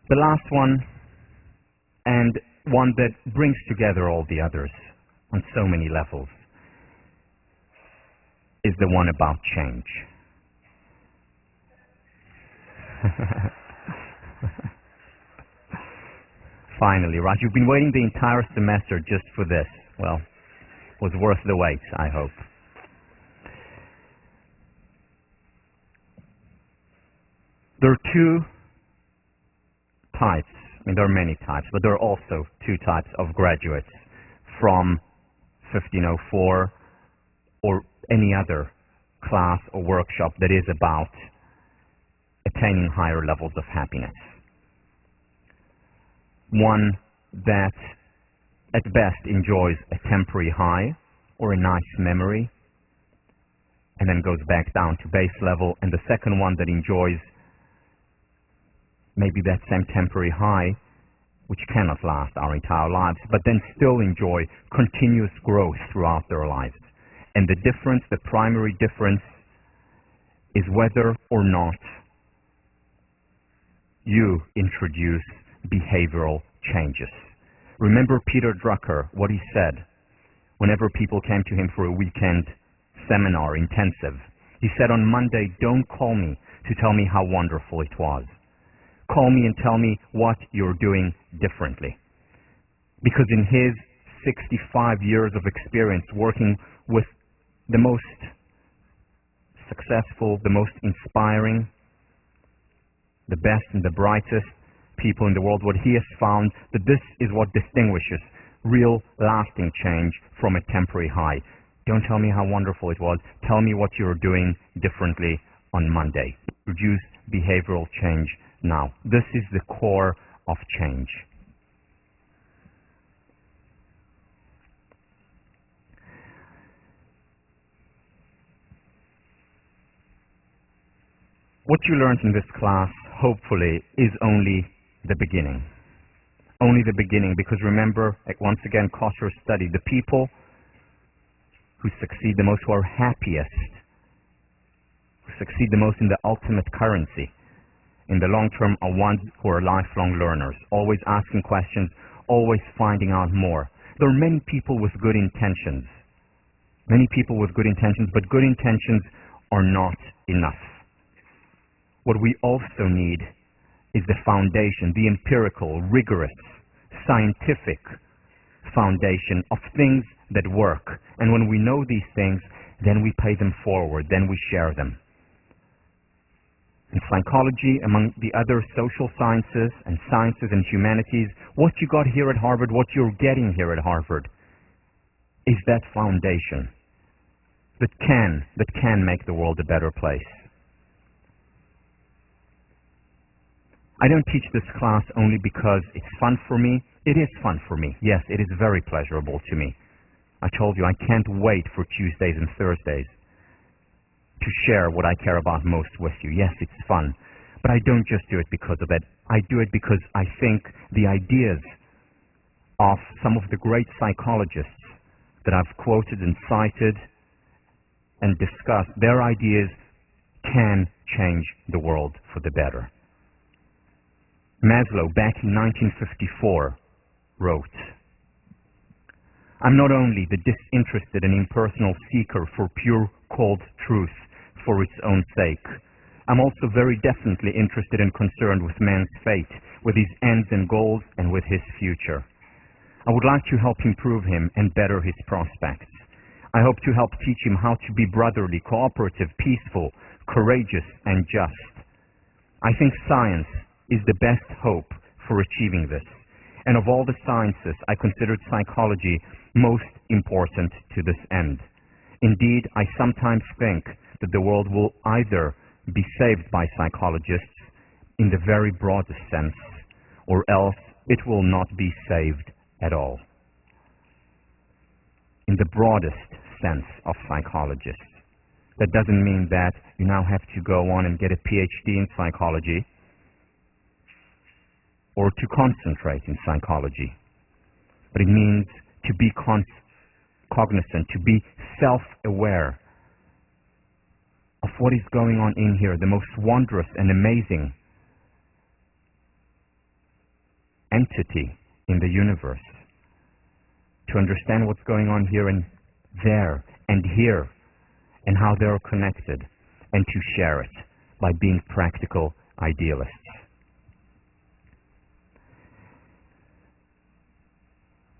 The last one, and one that brings together all the others on so many levels, is the one about change. Finally, right? You've been waiting the entire semester just for this. Well, it was worth the wait, I hope. There are 2 types, I mean there are many types, but there are also 2 types of graduates from 1504 or any other class or workshop that is about attaining higher levels of happiness. One that at best enjoys a temporary high or a nice memory and then goes back down to base level, and the second one that enjoys maybe that same temporary high, which cannot last our entire lives, but then still enjoy continuous growth throughout their lives. And the difference, the primary difference, is whether or not you introduce behavioral changes. Remember Peter Drucker, what he said whenever people came to him for a weekend seminar, intensive. He said, on Monday, don't call me to tell me how wonderful it was. Call me and tell me what you're doing differently. Because in his 65 years of experience working with the most successful, the most inspiring, the best and the brightest people in the world, what he has found, that this is what distinguishes real lasting change from a temporary high. Don't tell me how wonderful it was. Tell me what you're doing differently on Monday. Produce behavioral change now. This is the core of change. What you learned in this class, hopefully, is only the beginning. Only the beginning, because remember, once again, Kosser's study, the people who succeed the most, who are happiest, who succeed the most in the ultimate currency, in the long term, are ones who are lifelong learners, always asking questions, always finding out more. There are many people with good intentions. Many people with good intentions, but good intentions are not enough. What we also need is the foundation, the empirical, rigorous, scientific foundation of things that work. And when we know these things, then we pay them forward, then we share them. In psychology, among the other social sciences and humanities, what you got here at Harvard, what you're getting here at Harvard, is that foundation that can make the world a better place. I don't teach this class only because it's fun for me. It is fun for me. Yes, it is very pleasurable to me. I told you I can't wait for Tuesdays and Thursdays to share what I care about most with you. Yes, it's fun. But I don't just do it because of that. I do it because I think the ideas of some of the great psychologists that I've quoted and cited and discussed, their ideas can change the world for the better. Maslow, back in 1954, wrote, "I'm not only the disinterested and impersonal seeker for pure, cold truth for its own sake. I'm also very definitely interested and concerned with man's fate, with his ends and goals, and with his future. I would like to help improve him and better his prospects. I hope to help teach him how to be brotherly, cooperative, peaceful, courageous, and just. I think science is the best hope for achieving this. And of all the sciences, I considered psychology most important to this end. Indeed, I sometimes think that the world will either be saved by psychologists in the very broadest sense, or else it will not be saved at all." In the broadest sense of psychologists. That doesn't mean that you now have to go on and get a PhD in psychology or to concentrate in psychology. But it means to be cognizant, to be self-aware of what is going on in here, the most wondrous and amazing entity in the universe. To understand what's going on here and there and here and how they're connected, and to share it by being practical idealists.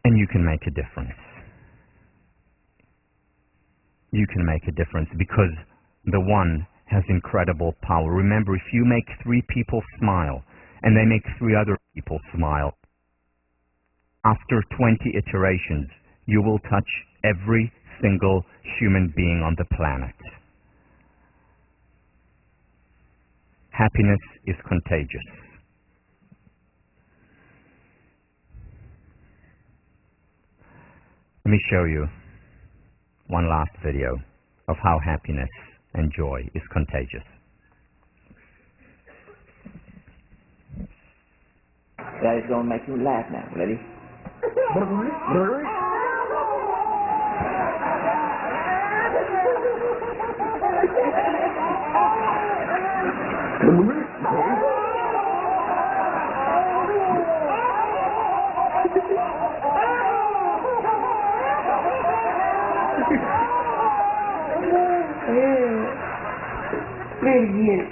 And you can make a difference. You can make a difference because the one has incredible power. Remember, if you make 3 people smile and they make 3 other people smile, after 20 iterations, you will touch every single human being on the planet. Happiness is contagious. Let me show you one last video of how happiness and joy is contagious. That is going to make you laugh now. Ready? Very good.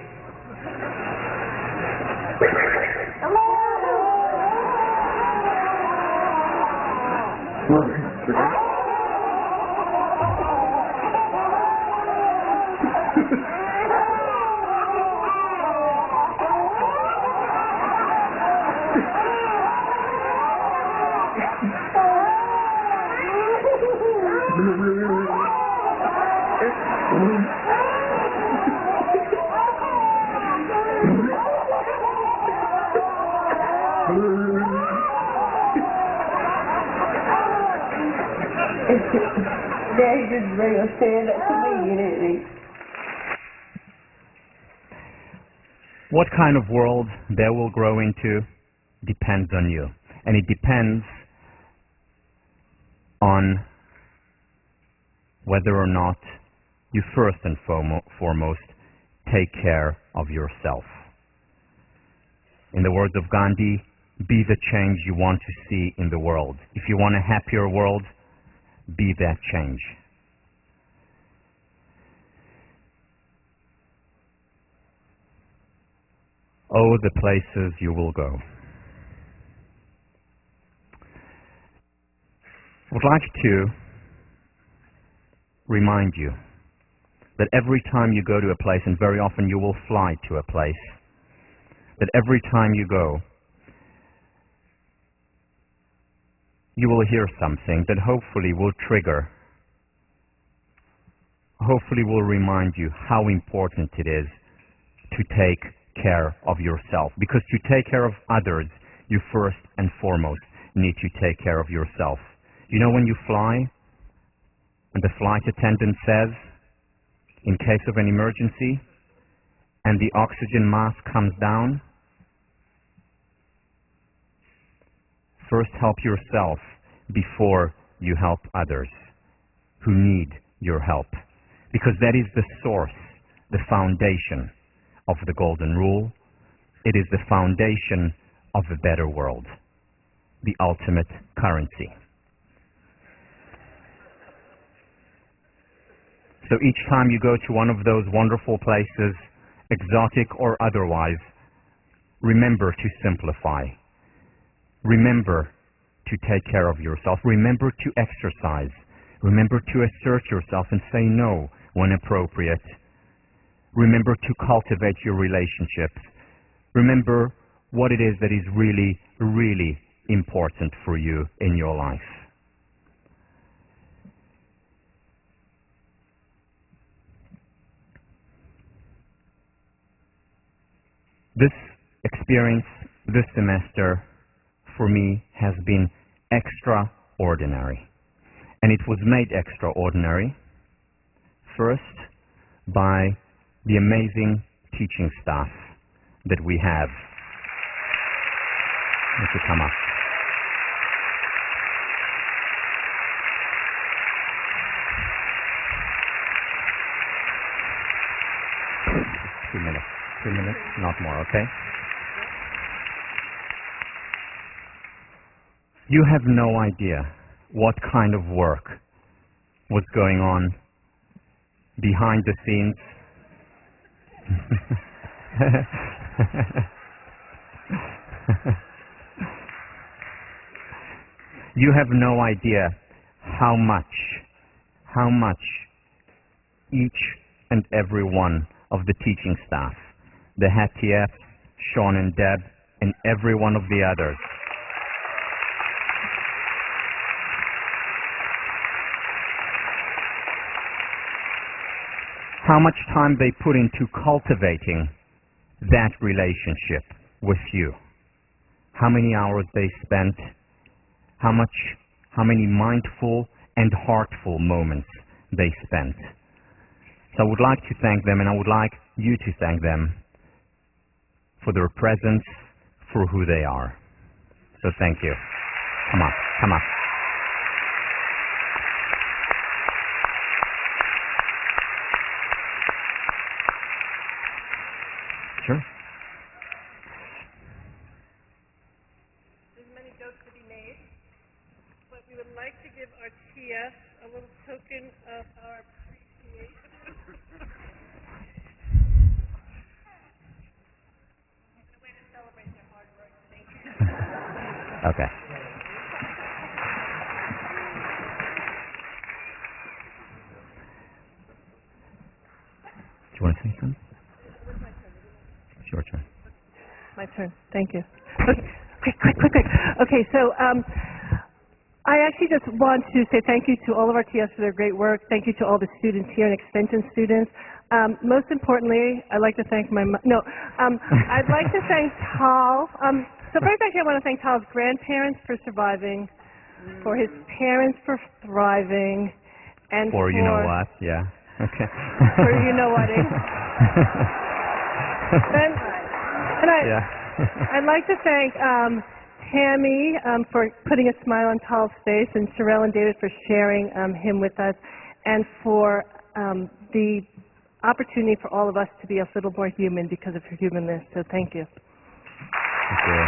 Daddy just bring a stand up comedian at me. What kind of world they will grow into depends on you. And it depends on whether or not you first and foremost take care of yourself. In the words of Gandhi, be the change you want to see in the world. If you want a happier world, be that change. Oh, the places you will go. I would like to remind you that every time you go to a place, and very often you will fly to a place, that every time you go, you will hear something that hopefully will trigger, hopefully will remind you how important it is to take care of yourself. Because to take care of others, you first and foremost need to take care of yourself. You know, when you fly, and the flight attendant says, in case of an emergency, and the oxygen mask comes down, first help yourself before you help others who need your help. Because that is the source, the foundation of the golden rule. It is the foundation of a better world, the ultimate currency. So each time you go to one of those wonderful places, exotic or otherwise, remember to simplify. Remember to take care of yourself. Remember to exercise. Remember to assert yourself and say no when appropriate. Remember to cultivate your relationships. Remember what it is that is really, really important for you in your life. This experience, this semester, for me, has been extraordinary. And it was made extraordinary, first, by the amazing teaching staff that we have. If you come up. Two minutes, not more, okay? You have no idea what kind of work was going on behind the scenes. You have no idea how much each and every one of the teaching staff, the HATF, Sean and Deb, and every one of the others, how much time they put into cultivating that relationship with you, how many hours they spent, how many mindful and heartful moments they spent. So I would like to thank them, and I would like you to thank them for their presence, for who they are. So thank you. Come on, come on. Sure. There's many jokes to be made, but we would like to give our TS a little token of our appreciation. A way to celebrate their hard work. Thank you. Okay. Do you want to say something? It's your turn. My turn. Thank you. Okay, quick. Okay, so I actually just want to say thank you to all of our TS for their great work. Thank you to all the students here and extension students. Most importantly, I'd like to thank I'd like to thank Tal. So first actually I want to thank Tal's grandparents for surviving, for his parents for thriving, and for you know what, yeah. Okay. For you know what, and I'd like to thank Tammy for putting a smile on Tal's face, and Sherelle and David for sharing him with us, and for the opportunity for all of us to be a little more human because of her humanness. So thank you. Thank you.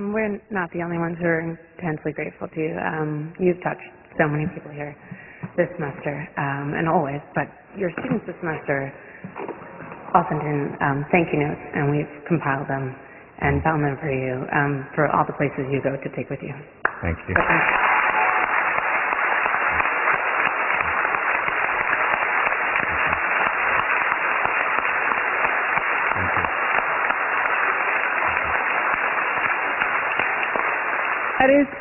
We're not the only ones who are intensely grateful to you. You've touched so many people here this semester, and always, but your students this semester all sent in thank you notes, and we've compiled them and bound them for you for all the places you go to take with you. Thank you.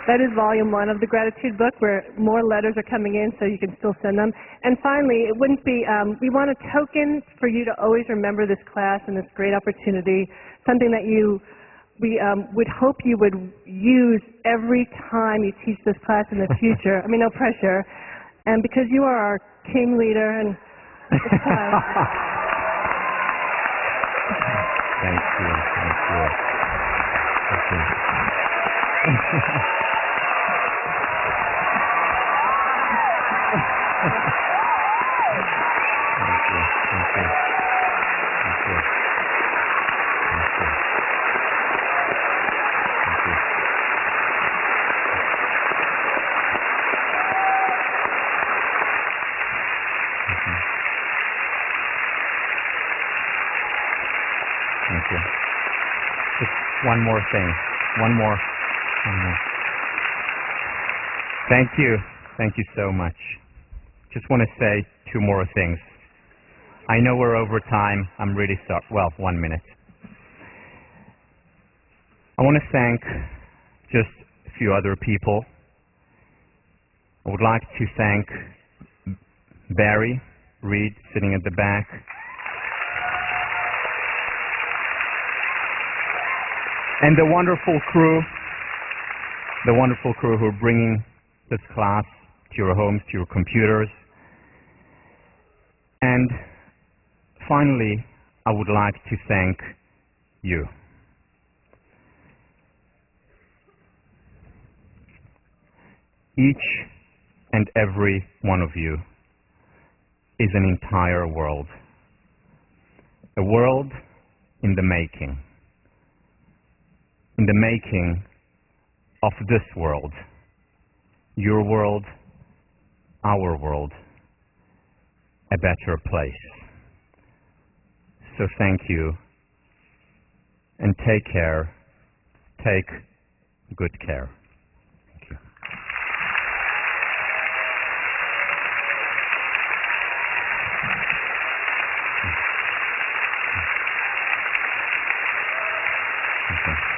That is volume 1 of the gratitude book, where more letters are coming in, so you can still send them. And finally, it wouldn't be, we want a token for you to always remember this class and this great opportunity, something that we would hope you would use every time you teach this class in the future. I mean, no pressure. And because you are our king leader, and it's time. Thank you. Thank you. Thank you. Thank you. Thank you. Thank you. Thank you. Just one more thing. One more. Thank you. Thank you so much. Just want to say 2 more things. I know we're over time. I'm really sorry. Well, 1 minute. I want to thank just a few other people. I would like to thank Barry Reed, sitting at the back. And the wonderful crew who are bringing this class to your homes, to your computers. And finally, I would like to thank you. Each and every one of you is an entire world. A world in the making. In the making of this world. Your world, our world, a better place. So thank you, and take care. Take good care. Thank you. Okay.